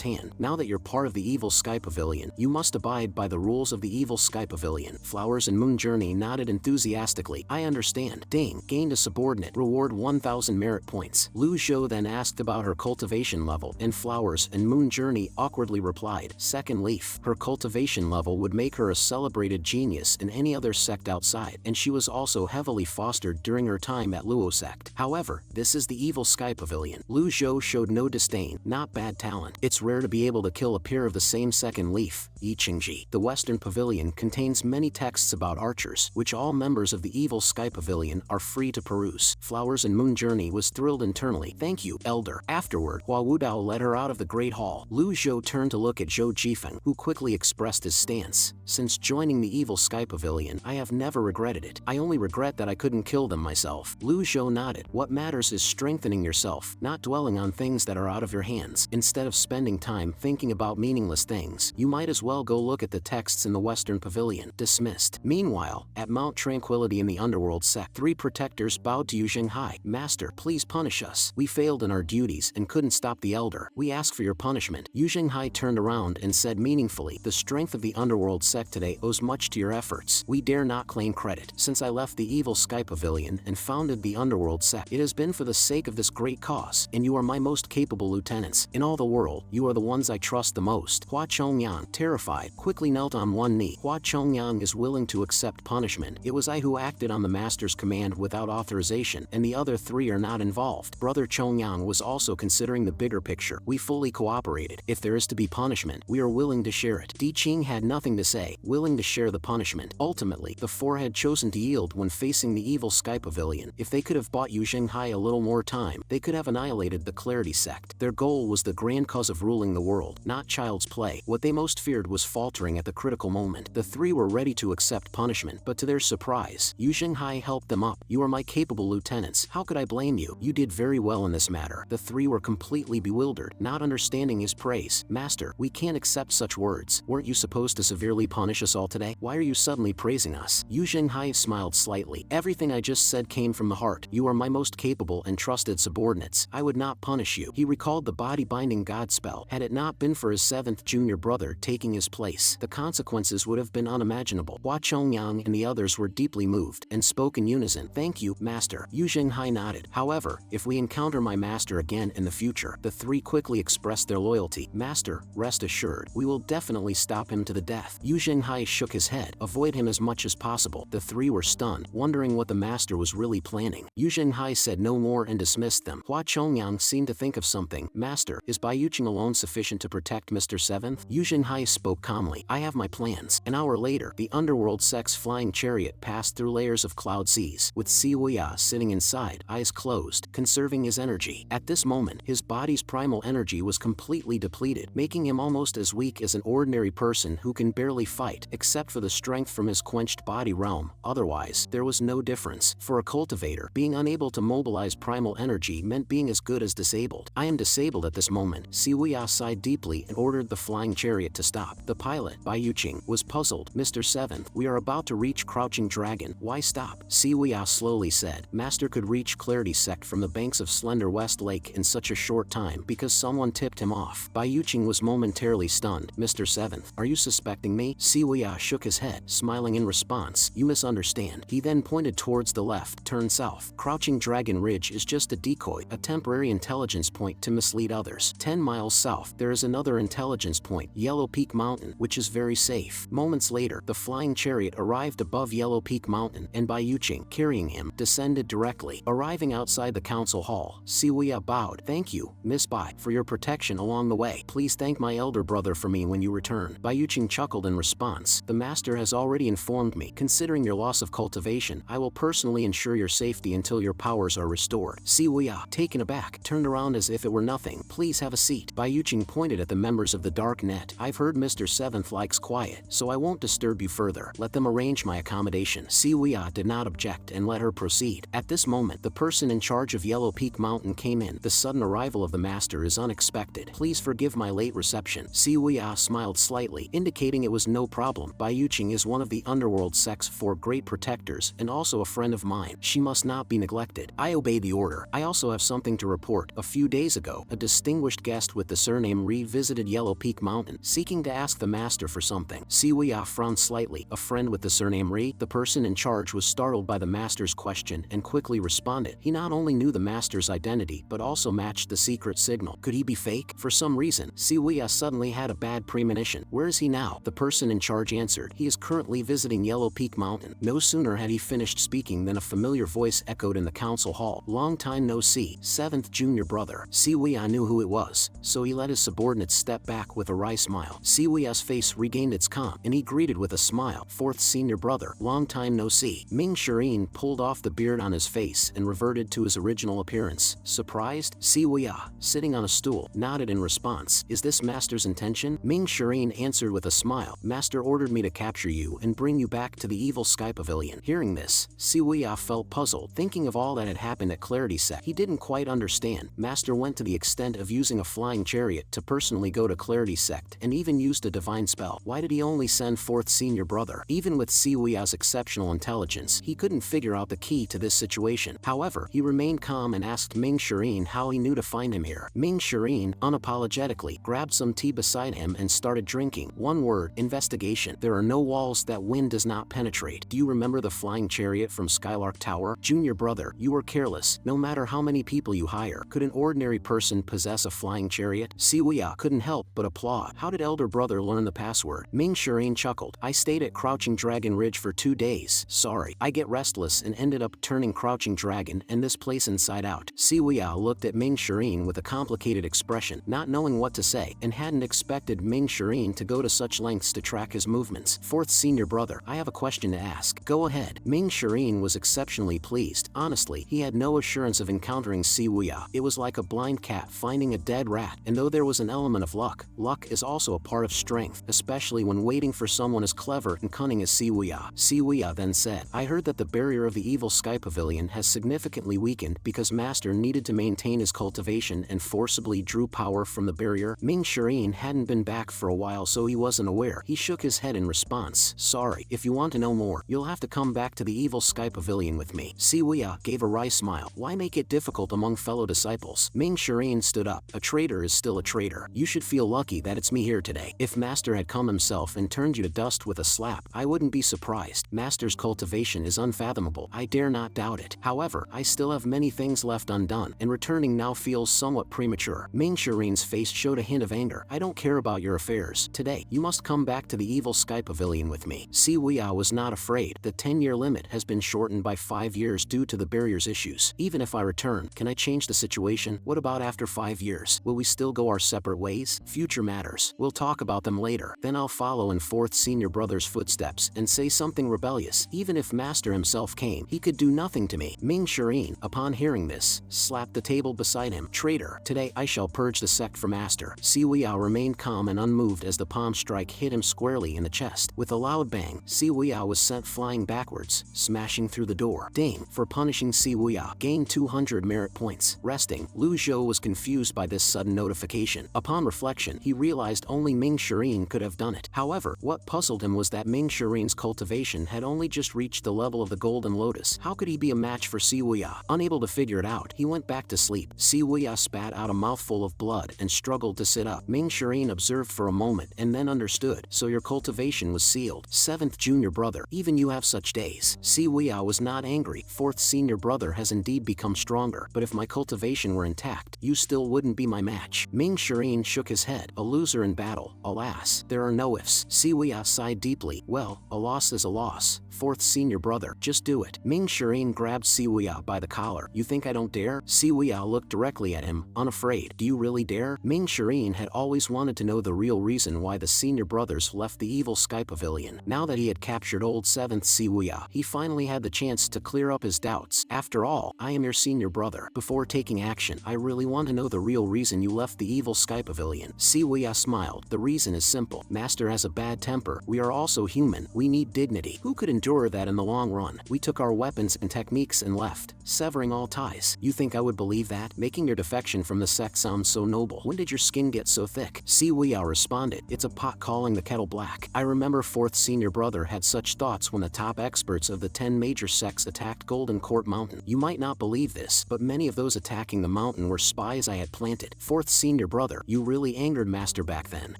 hand. Now that you're part of the Evil Sky Pavilion, you must abide by the rules of the Evil Sky Pavilion. Flowers and Moon Journey nodded enthusiastically. I understand. Ding. Gained a subordinate. Reward 1,000 merit points. Lu Zhou then asked about her cultivation level, and Flowers and Moon Journey awkwardly replied, second leaf. Her cultivation level would make her a celebrated genius in any other sect outside, and she was also heavily fostered during her time at Luo sect. However, this is the Evil Sky Pavilion. Lu Zhou showed no disdain, not bad talent. It's rare to be able to kill a pair of the same second leaf. Yiqingji. The Western Pavilion contains many texts about archers, which all members of the Evil Sky Pavilion are free to peruse. Flowers and Moon Journey was thrilled internally. Thank you, Elder. Afterward, while Wu Dao led her out of the Great Hall, Lu Zhou turned to look at Zhou Jifeng, who quickly expressed his stance. Since joining the Evil Sky Pavilion, I have never regretted it. I only regret that I couldn't kill them myself. Lu Zhou nodded. What matters is strengthening yourself, not dwelling on things that are out of your hands. Instead of spending time thinking about meaningless things, you might as well go look at the texts in the Western Pavilion. Dismissed. Meanwhile, at Mount Tranquility in the Underworld sect, 3 protectors bowed to Yu Zhenghai. Master, please punish us. We failed in our duties and couldn't stop the Elder. We ask for your punishment. Yu Zhenghai turned around and said meaningfully, the strength of the Underworld sect today owes much to your efforts. We dare not claim credit. Since I left the Evil Sky Pavilion and founded the Underworld sect, it has been for the sake of this great cause, and you are my most capable lieutenants. In all the world, you are the ones I trust the most. Hua Chongyang, terrified, quickly knelt on one knee. Hua Chongyang is willing to accept punishment. It was I who acted on the master's command without authorization, and the other 3 are not involved. Brother Chongyang was also considering the bigger picture. We fully cooperated. If there is to be punishment, we are willing to share it. Di Qing had nothing to say, willing to share the punishment. Ultimately, the 4 had chosen to yield when facing the Evil Sky Pavilion. If they could have bought Yu Zhenghai a little more time, they could have annihilated the Clarity sect. Their goal was the grand cause of ruling the world, not child's play. What they most feared was faltering at the critical moment. The 3 were ready to accept punishment, but to their surprise, Yu Zhenghai helped them up. You are my capable lieutenants. How could I blame you? You did very well in this matter. The 3 were completely bewildered, not understanding his praise. Master, we can't accept such words. Weren't you supposed to severely punish us all today? Why are you suddenly praising us? Yu Zhenghai smiled slightly. Everything I just said came from the heart. You are my most capable and trusted subordinates. I would not punish you. He recalled the body-binding god spell. Had it not been for his 7th junior brother taking his place, the consequences would have been unimaginable. Hua Chongyang and the others were deeply moved and spoke in unison. Thank you, Master. Yu Zhenghai nodded. However, if we encounter my master again in the future, the 3 quickly expressed their loyalty. Master, rest assured, we will definitely stop him to the death. Yu Zhenghai shook his head. Avoid him as much as possible. The 3 were stunned, wondering what the master was really planning. Yu Zhenghai said no more and dismissed them. Hua Chongyang seemed to think of something. Master, is Bai Yuqing alone sufficient to protect Mr. 7th? Yu Zhenghai spoke calmly. I have my plans. An hour later, the Underworld sect's flying chariot passed through layers of cloud seas, with Siwuya sitting inside, eyes closed, conserving his energy. At this moment, his body's primal energy was completely depleted, making him almost as weak as an ordinary person who can barely fight, except for the strength from his quenched body realm. Otherwise, there was no difference. For a cultivator, being unable to mobilize primal energy meant being as good as disabled. I am disabled at this moment. Siwuya sighed deeply and ordered the flying chariot to stop. The pilot, Bai Yuqing, was puzzled. Mr. 7th, we are about to reach Crouching Dragon. Why stop? Siwuya slowly said. Master could reach Clarity sect from the banks of Slender West Lake in such a short time because someone tipped him off. Bai Yuqing was momentarily stunned. Mr. 7th, are you suspecting me? Siwuya shook his head, smiling in response. You misunderstand. He then pointed towards the left. Turn south. Crouching Dragon Ridge is just a decoy, a temporary intelligence point to mislead others. 10 miles south, there is another intelligence point, Yellow Peak Mountain, which is very safe. Moments later, the flying chariot arrived above Yellow Peak Mountain, and Bai Yuqing, carrying him, descended directly. Arriving outside the council hall, Siwuya bowed. Thank you, Miss Bai, for your protection along the way. Please thank my elder brother for me when you return. Bai Yuqing chuckled in response. The master has already informed me. Considering your loss of cultivation, I will personally ensure your safety until your powers are restored. Siwuya, taken aback, turned around as if it were nothing. Please have a seat. Bai Yuqing pointed at the members of the Dark Net. I've heard Mr. 7th likes quiet, so I won't disturb you further. Let them arrange my accommodation. Siwuya did not object and let her proceed. At this moment, the person in charge of Yellow Peak Mountain came in. The sudden arrival of the master is unexpected. Please forgive my late reception. Siwuya smiled slightly, indicating it was no problem. Bai Yuqing is one of the Underworld sect's 4 were great protectors and also a friend of mine. She must not be neglected. I obeyed the order. I also have something to report. A few days ago, a distinguished guest with the surname Ri visited Yellow Peak Mountain, seeking to ask the master for something. Siwuya frowned slightly. A friend with the surname Ri? The person in charge was startled by the master's question and quickly responded. He not only knew the master's identity, but also matched the secret signal. Could he be fake? For some reason, Siwuya suddenly had a bad premonition. Where is he now? The person in charge answered. He is currently visiting Yellow Peak Mountain. No sooner had he finished speaking than a familiar voice echoed in the council hall. Long time no see, 7th junior brother. Siwuya knew who it was, so he let his subordinate step back with a wry smile. Siwuya's face regained its calm, and he greeted with a smile. 4th senior brother, long time no see. Ming Shirin pulled off the beard on his face and reverted to his original appearance. Surprised? Siwuya, sitting on a stool, nodded in response. Is this master's intention? Ming Shirin answered with a smile. Master ordered me to capture you and bring you back to the evil sky pavilion. Hearing this, Siwuya felt puzzled, thinking of all that had happened at Clarity Sect. He didn't quite understand. Master went to the extent of using a flying chariot to personally go to Clarity Sect and even used a divine spell. Why did he only send 4th senior brother? Even with Siwuya's exceptional intelligence, he couldn't figure out the key to this situation. However, he remained calm and asked Ming Shirin how he knew to find him here. Ming Shirin, unapologetically, grabbed some tea beside him and started drinking. One word: investigation. There are no walls that wind does not penetrate. Do you remember the flying chariot from Skylark Tower? Junior brother, you were careless. No matter how many people you hire, could an ordinary person possess a flying chariot? Siwuya couldn't help but applaud. How did elder brother learn the password? Ming Shirin chuckled. I stayed at Crouching Dragon Ridge for 2 days. Sorry, I get restless and ended up turning Crouching Dragon and this place inside out. Siwuya looked at Ming Shirin with a complicated expression, not knowing what to say, and hadn't expected Ming Shirin to go to such lengths to track his movements. 4th senior brother, I have a question to ask. Go ahead. Ming Shirin was exceptionally pleased. Honestly, he had no assurance of encountering Siwuya. It was like a blind cat finding a dead rat, and though there was an element of luck, luck is also a part of strength, especially when waiting for someone as clever and cunning as Siwuya. Siwuya then said, I heard that the barrier of the evil sky pavilion has significantly weakened because Master needed to maintain his cultivation and forcibly drew power from the barrier. Ming Shirin hadn't been back for a while, so he wasn't aware. He shook his head in response. Sorry, if you want to know more, you'll have to come back to the evil sky pavilion with me. Siwuya gave a wry smile. Why make it difficult among fellow disciples? Ming Shirin stood up. A traitor is still a traitor. You should feel lucky that it's me here today. If Master had come himself and turned you to dust with a slap, I wouldn't be surprised. Master's cultivation is unfathomable. I dare not doubt it. However, I still have many things left undone, and returning now feels somewhat premature. Ming Shirin's face showed a hint of anger. I don't care about your affairs. Today, you must come back to the evil sky pavilion with me. Siwuya was not afraid. The 10-year limit has been shortened by 5 years due to the barrier's issues. Even if I return, can I change the situation? What about after 5 years? Will we still go our separate ways? Future matters. We'll talk about them later. Then I'll follow in 4th senior brother's footsteps and say something rebellious. Even if Master himself came, he could do nothing to me. Ming Shirin, upon hearing this, slapped the table beside him. Traitor, today I shall purge the sect for Master. Siwuya remained calm and unmoved as the palm strike hit him squarely in the chest. With a loud bang, Siwuya was sent flying backwards, smashing through the door. Dame, for punishing Siwuya, gained 200 merit points. Resting, Lu Zhou was confused by this sudden notification. Upon reflection, he realized only Ming Shirin could have done it. However, what puzzled him was that Ming Shirin's cultivation had only just reached the level of the Golden Lotus. How could he be a match for Siwuya? Unable to figure it out, he went back to sleep. Siwuya spat out a mouthful of blood and struggled to sit up. Ming Shirin observed for a moment and then understood. So your cultivation was sealed. 7th junior brother, even you have such days. Siwuya was not angry. 4th senior brother has indeed become stronger, but if my cultivation were intact, you still wouldn't be my match. Ming Shirin shook his head. A loser in battle. Alas, there are no ifs. Siwuya sighed deeply. Well, a loss is a loss. 4th senior brother, just do it. Ming Shirin grabbed Siwuya by the collar. You think I don't dare? Siwuya looked directly at him, unafraid. Do you really dare? Ming Shirin had always wanted to know the real reason why the senior brothers left the evil sky pavilion. Now that he had captured old 7th Siwuya, he finally had the chance to clear up his doubts. After all, I am your senior brother. Before taking action, I really want to know the real reason you left the evil sky pavilion. Siwuya smiled. The reason is simple. Master has a bad temper. We are also human. We need dignity. Who could endure that in the long run? We took our weapons and techniques and left, severing all ties. You think I would believe that? Making your defection from the sect sounds so noble. When did your skin get so thick? Siwuya responded. It's a pot calling the kettle black. I remember 4th senior brother had such thoughts thoughts when the top experts of the 10 major sects attacked Golden Court Mountain. You might not believe this, but many of those attacking the mountain were spies I had planted. Fourth senior brother, you really angered Master back then.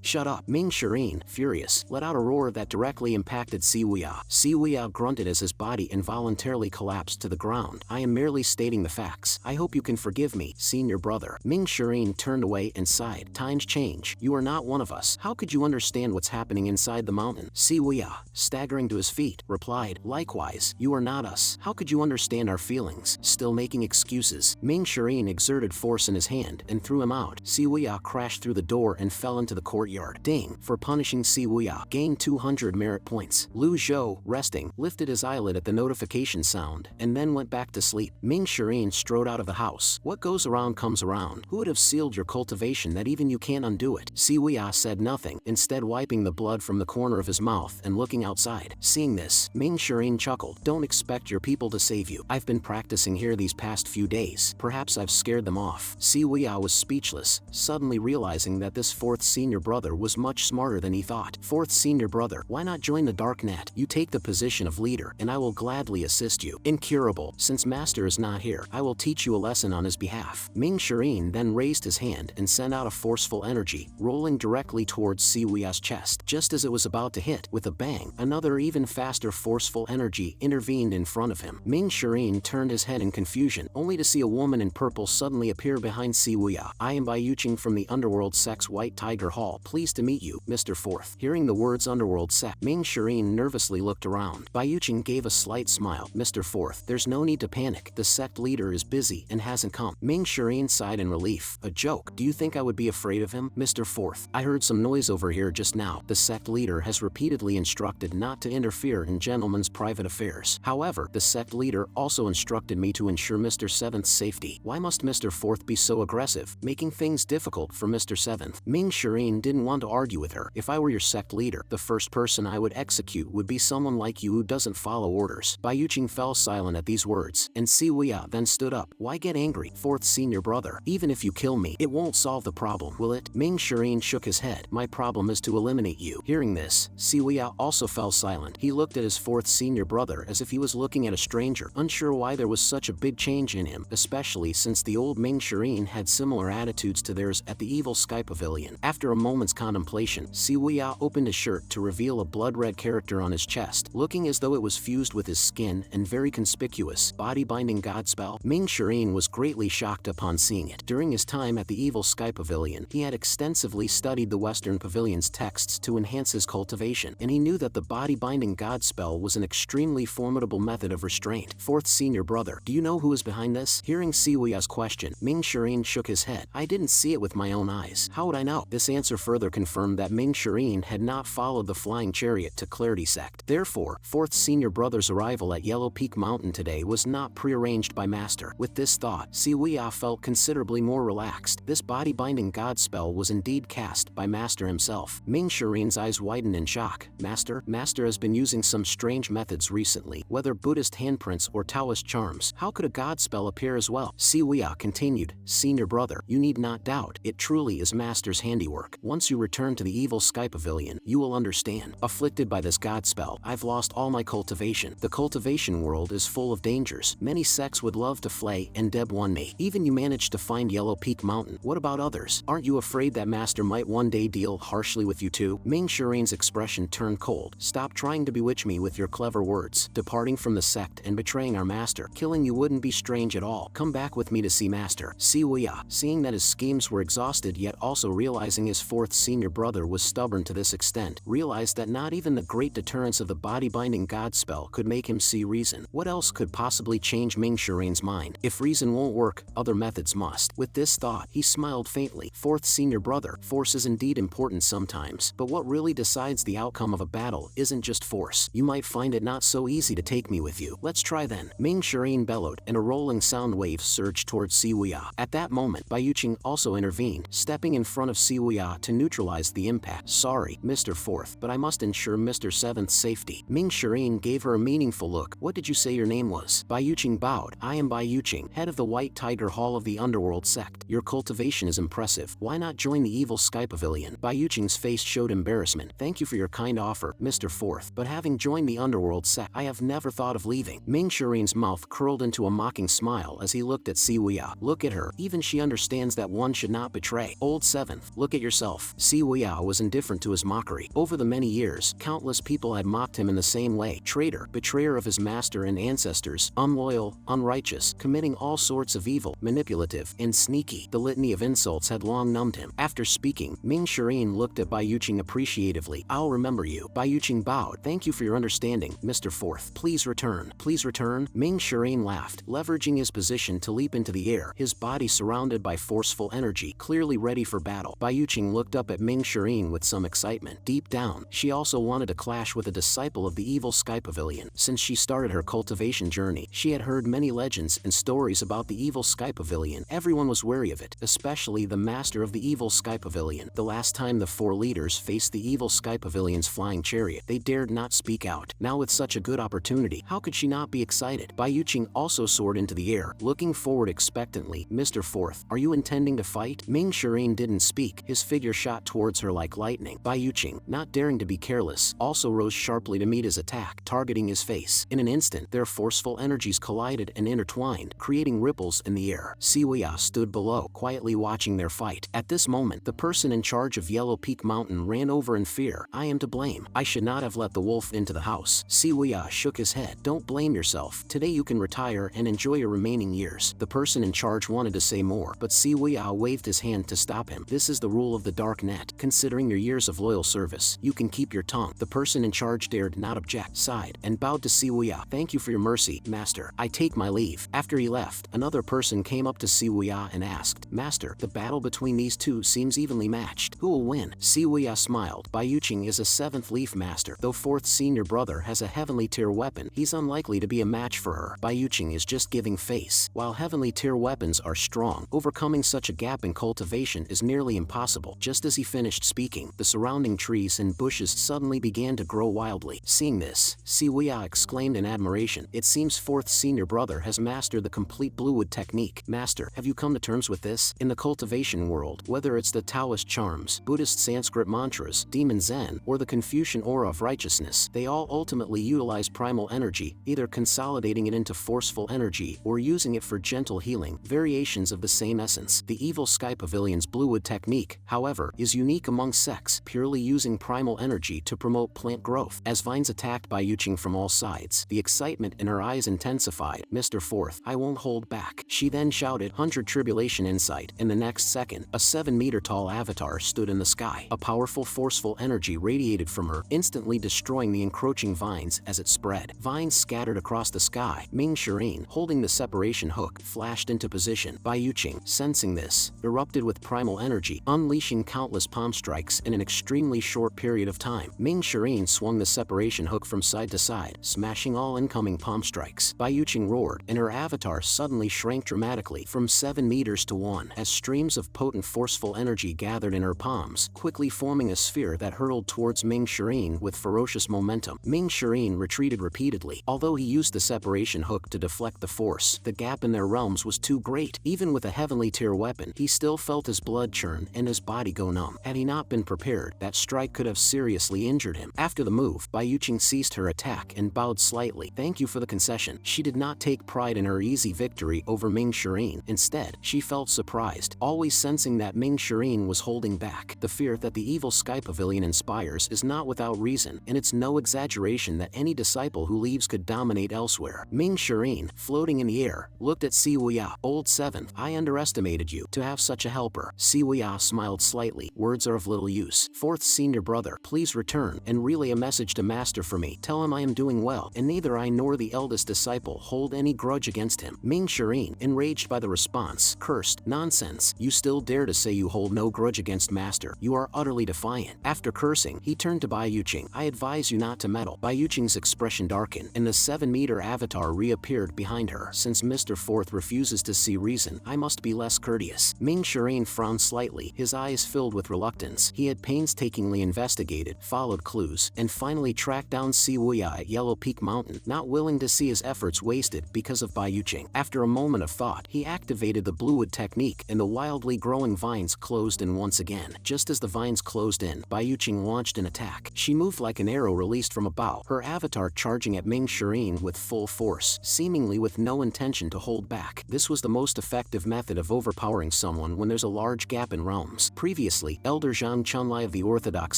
Shut up. Ming Shireen, furious, let out a roar that directly impacted Siwuya. Siwuya grunted as his body involuntarily collapsed to the ground. I am merely stating the facts. I hope you can forgive me, senior brother. Ming Shireen turned away and sighed. Times change. You are not one of us. How could you understand what's happening inside the mountain? Siwuya, staggering to his feet, replied, likewise, you are not us. How could you understand our feelings? Still making excuses. Ming Shireen exerted force in his hand and threw him out. Siwuya crashed through the door and fell into the courtyard. Ding, for punishing Siwuya, gained 200 merit points. Lu Zhou, resting, lifted his eyelid at the notification sound and then went back to sleep. Ming Shireen strode out of the house. What goes around comes around. Who would have sealed your cultivation that even you can't undo it? Siwuya said nothing, instead wiping the blood from the corner of his mouth and looking outside. Seeing this, Ming Shireen chuckled. Don't expect your people to save you. I've been practicing here these past few days. Perhaps I've scared them off. Siwuya was speechless, suddenly realizing that this fourth senior brother was much smarter than he thought. Fourth senior brother, why not join the dark net? You take the position of leader, and I will gladly assist you. Incurable, since Master is not here, I will teach you a lesson on his behalf. Ming Shireen then raised his hand and sent out a forceful energy, rolling directly towards Siwuya's chest. Just as it was about to hit, with a bang, another even faster forceful energy intervened in front of him. Ming Shireen turned his head in confusion, only to see a woman in purple suddenly appear behind Siwuya. I am Bayuching from the Underworld Sect's White Tiger Hall. Pleased to meet you, Mr. Fourth. Hearing the words Underworld Sect, Ming Shireen nervously looked around. Bayuching gave a slight smile. Mr. Fourth, there's no need to panic. The sect leader is busy and hasn't come. Ming Shireen sighed in relief. A joke. Do you think I would be afraid of him? Mr. Fourth, I heard some noise over here just now. The sect leader has repeatedly instructed not to interfere in gentlemen's private affairs. However, the sect leader also instructed me to ensure Mr. Seventh's safety. Why must Mr. Fourth be so aggressive, making things difficult for Mr. Seventh? Ming Shireen didn't want to argue with her. If I were your sect leader, the first person I would execute would be someone like you who doesn't follow orders. Bayuching fell silent at these words, and Siwuya then stood up. Why get angry, fourth senior brother? Even if you kill me, it won't solve the problem, will it? Ming Shireen shook his head. My problem is to eliminate you. Hearing this, Siwuya also fell silent. He looked at his fourth senior brother as if he was looking at a stranger, unsure why there was such a big change in him, especially since the old Ming Shireen had similar attitudes to theirs at the Evil Sky Pavilion. After a moment's contemplation, Siwuya opened his shirt to reveal a blood-red character on his chest, looking as though it was fused with his skin and very conspicuous. Body-binding god spell. Ming Shireen was greatly shocked upon seeing it. During his time at the Evil Sky Pavilion, he had extensively studied the Western Pavilion's texts to enhance his cultivation, and he knew that the body-binding god spell was an extremely formidable method of restraint. Fourth senior brother, do you know who is behind this? Hearing Siwuya's question, Ming Shireen shook his head. I didn't see it with my own eyes. How would I know? This answer further confirmed that Ming Shireen had not followed the flying chariot to Clarity Sect. Therefore, fourth senior brother's arrival at Yellow Peak Mountain today was not prearranged by Master. With this thought, Siwuya felt considerably more relaxed. This body-binding god spell was indeed cast by Master himself. Ming Shireen's eyes widened in shock. Master has been using some strange methods recently, whether Buddhist handprints or Taoist charms. How could a god spell appear as well? Siwuya continued, senior brother, you need not doubt. It truly is Master's handiwork. Once you return to the Evil Sky Pavilion, you will understand. Afflicted by this god spell, I've lost all my cultivation. The cultivation world is full of dangers. Many sects would love to flay and deb one me. Even you managed to find Yellow Peak Mountain. What about others? Aren't you afraid that Master might one day deal harshly with you too? Ming Shireen's expression turned cold. Stop trying to bewitch me with your clever words. Departing from the sect and betraying our Master, killing you wouldn't be strange at all. Come back with me to see Master. Siwuya, seeing that his schemes were exhausted yet also realizing his fourth senior brother was stubborn to this extent, realized that not even the great deterrence of the body-binding god spell could make him see reason. What else could possibly change Ming Shireen's mind? If reason won't work, other methods must. With this thought, he smiled faintly. Fourth senior brother, force is indeed important sometimes, but what really decides the outcome of a battle isn't just force. You might find it not so easy to take me with you. Let's try then. Ming Shireen bellowed, and a rolling sound wave surged towards Siwuya. At that moment, Bayuching also intervened, stepping in front of Siwuya to neutralize the impact. Sorry, Mr. Fourth, but I must ensure Mr. Seventh's safety. Ming Shireen gave her a meaningful look. What did you say your name was? Bayuching bowed. I am Bayuching, head of the White Tiger Hall of the Underworld Sect. Your cultivation is impressive. Why not join the Evil Sky Pavilion? Bayuching's face showed embarrassment. Thank you for your kind offer, Mr. Fourth, but having having joined the underworld sect, I have never thought of leaving. Ming Shirin's mouth curled into a mocking smile as he looked at Siwuya. Look at her, even she understands that one should not betray. Old seventh, look at yourself. Siwuya was indifferent to his mockery. Over the many years, countless people had mocked him in the same way. Traitor, betrayer of his master and ancestors, unloyal, unrighteous, committing all sorts of evil, manipulative, and sneaky. The litany of insults had long numbed him. After speaking, Ming Shirin looked at Bai Yuqing appreciatively. I'll remember you. Bai Yuqing bowed. Thank you for your understanding, Mr. Fourth. Please return. Please return. Ming Shirin laughed, leveraging his position to leap into the air, his body surrounded by forceful energy, clearly ready for battle. Bai Yuqing looked up at Ming Shirin with some excitement. Deep down, she also wanted to clash with a disciple of the evil Sky Pavilion. Since she started her cultivation journey, she had heard many legends and stories about the evil Sky Pavilion. Everyone was wary of it, especially the master of the evil Sky Pavilion. The last time the four leaders faced the evil Sky Pavilion's flying chariot, they dared not speak out. Now with such a good opportunity, how could she not be excited? Bai Yuqing also soared into the air, looking forward expectantly. Mr. Fourth, are you intending to fight? Ming Shirin didn't speak, his figure shot towards her like lightning. Bai Yuqing, not daring to be careless, also rose sharply to meet his attack, targeting his face. In an instant, their forceful energies collided and intertwined, creating ripples in the air. Siwuya stood below, quietly watching their fight. At this moment, the person in charge of Yellow Peak Mountain ran over in fear. I am to blame. I should not have let the wolf into the house. Siwuya shook his head. Don't blame yourself. Today you can retire and enjoy your remaining years. The person in charge wanted to say more, but Siwuya waved his hand to stop him. This is the rule of the dark net. Considering your years of loyal service, you can keep your tongue. The person in charge dared not object, sighed, and bowed to Siwuya. Thank you for your mercy, master. I take my leave. After he left, another person came up to Siwuya and asked, Master, the battle between these two seems evenly matched. Who will win? Siwuya smiled. Bai Yuqing is a 7th Leaf Master. Though 4th senior brother has a heavenly tier weapon, he's unlikely to be a match for her. Bai Yuqing is just giving face. While heavenly tier weapons are strong, overcoming such a gap in cultivation is nearly impossible. Just as he finished speaking, the surrounding trees and bushes suddenly began to grow wildly. Seeing this, Siwuya exclaimed in admiration. It seems 4th senior brother has mastered the complete Bluewood technique. Master, have you come to terms with this? In the cultivation world, whether it's the Taoist charms, Buddhist Sanskrit mantras, demon Zen, or the Confucian aura of righteousness, they all ultimately utilize primal energy, either consolidating it into forceful energy or using it for gentle healing, variations of the same essence. The evil Sky Pavilion's Bluewood technique, however, is unique among sects, purely using primal energy to promote plant growth. As vines attacked Bai Yuqing from all sides, the excitement in her eyes intensified. Mr. Fourth, I won't hold back. She then shouted, 100 Tribulation Insight. In the next second, a 7-meter-tall avatar stood in the sky. A powerful, forceful energy radiated from her, instantly destroying the encroaching vines as it spread. Vines scattered across the sky. Ming Shirin, holding the separation hook, flashed into position. Bai Yuqing, sensing this, erupted with primal energy, unleashing countless palm strikes in an extremely short period of time. Ming Shirin swung the separation hook from side to side, smashing all incoming palm strikes. Bai Yuqing roared, and her avatar suddenly shrank dramatically from 7 meters to 1 as streams of potent forceful energy gathered in her palms, quickly forming a sphere that hurtled towards Ming Shirin with ferocious momentum. Ming Shirin retreated repeatedly. Although he used the separation hook to deflect the force, the gap in their realms was too great. Even with a heavenly tier weapon, he still felt his blood churn and his body go numb. Had he not been prepared, that strike could have seriously injured him. After the move, Bai Yuqing ceased her attack and bowed slightly. Thank you for the concession. She did not take pride in her easy victory over Ming Shirin. Instead, she felt surprised, always sensing that Ming Shirin was holding back. The fear that the evil Sky Pavilion inspires is not without reason, and it's no exaggeration that any disciple who leaves could dominate elsewhere. Ming Shirin, floating in the air, looked at Siwuya. Old 7th, I underestimated you. To have such a helper. Siwuya smiled slightly. Words are of little use. 4th senior brother, please return and relay a message to master for me. Tell him I am doing well, and neither I nor the eldest disciple hold any grudge against him. Ming Shirin, enraged by the response, cursed, nonsense. You still dare to say you hold no grudge against master. You are utterly defiant. After cursing, he turned to Bai Yuqing. I advise you not to meddle. Bai Yuqing's expression darkened, and the 7-meter avatar reappeared behind her. Since Mr. Fourth refuses to see reason, I must be less courteous. Ming Shirin frowned slightly, his eyes filled with reluctance. He had painstakingly investigated, followed clues, and finally tracked down Siwuya at Yellow Peak Mountain, not willing to see his efforts wasted because of Bai Yuqing. After a moment of thought, he activated the Bluewood technique, and the wildly growing vines closed in once again. Just as the vines closed in, Bai Yuqing launched an attack. She moved like an arrow released released from a bow, her avatar charging at Ming Shireen with full force, seemingly with no intention to hold back. This was the most effective method of overpowering someone when there's a large gap in realms. Previously, Elder Zhang Chunlai of the Orthodox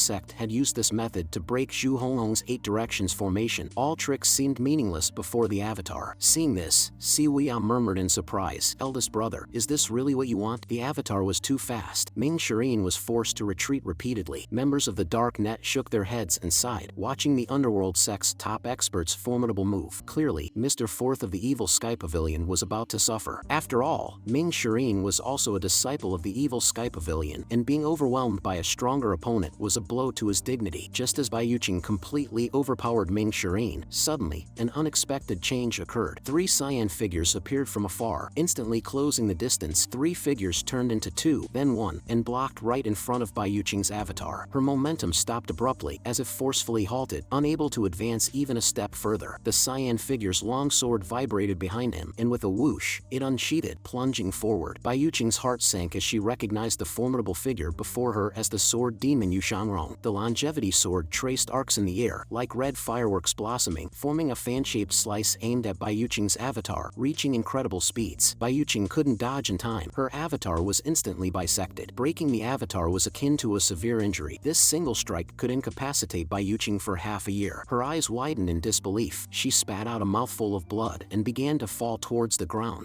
sect had used this method to break Zhu Honglong's 8 directions formation. All tricks seemed meaningless before the avatar. Seeing this, Si Weia murmured in surprise, "Eldest brother, is this really what you want?" The avatar was too fast. Ming Shireen was forced to retreat repeatedly. Members of the Dark Net shook their heads and sighed, watching the Underworld sect's top expert's formidable move. Clearly, Mr. Fourth of the Evil Sky Pavilion was about to suffer. After all, Ming Shireen was also a disciple of the Evil Sky Pavilion, and being overwhelmed by a stronger opponent was a blow to his dignity. Just as Bai Yuqing completely overpowered Ming Shireen, suddenly, an unexpected change occurred. 3 cyan figures appeared from afar, instantly closing the distance. 3 figures turned into 2, then 1, and blocked right in front of Bai Yuqing's avatar. Her momentum stopped abruptly, as if forcefully halted, unable to advance even a step further. The cyan figure's long sword vibrated behind him, and with a whoosh, it unsheathed, plunging forward. Bai Yuqing's heart sank as she recognized the formidable figure before her as the sword demon Yu Shangrong. The longevity sword traced arcs in the air, like red fireworks blossoming, forming a fan-shaped slice aimed at Bai Yuqing's avatar, reaching incredible speeds. Bai Yuqing couldn't dodge in time. Her avatar was instantly bisected. Breaking the avatar was akin to a severe injury. This single strike could incapacitate Bai Yuqing for half a year. Her eyes widened in disbelief. She spat out a mouthful of blood and began to fall towards the ground.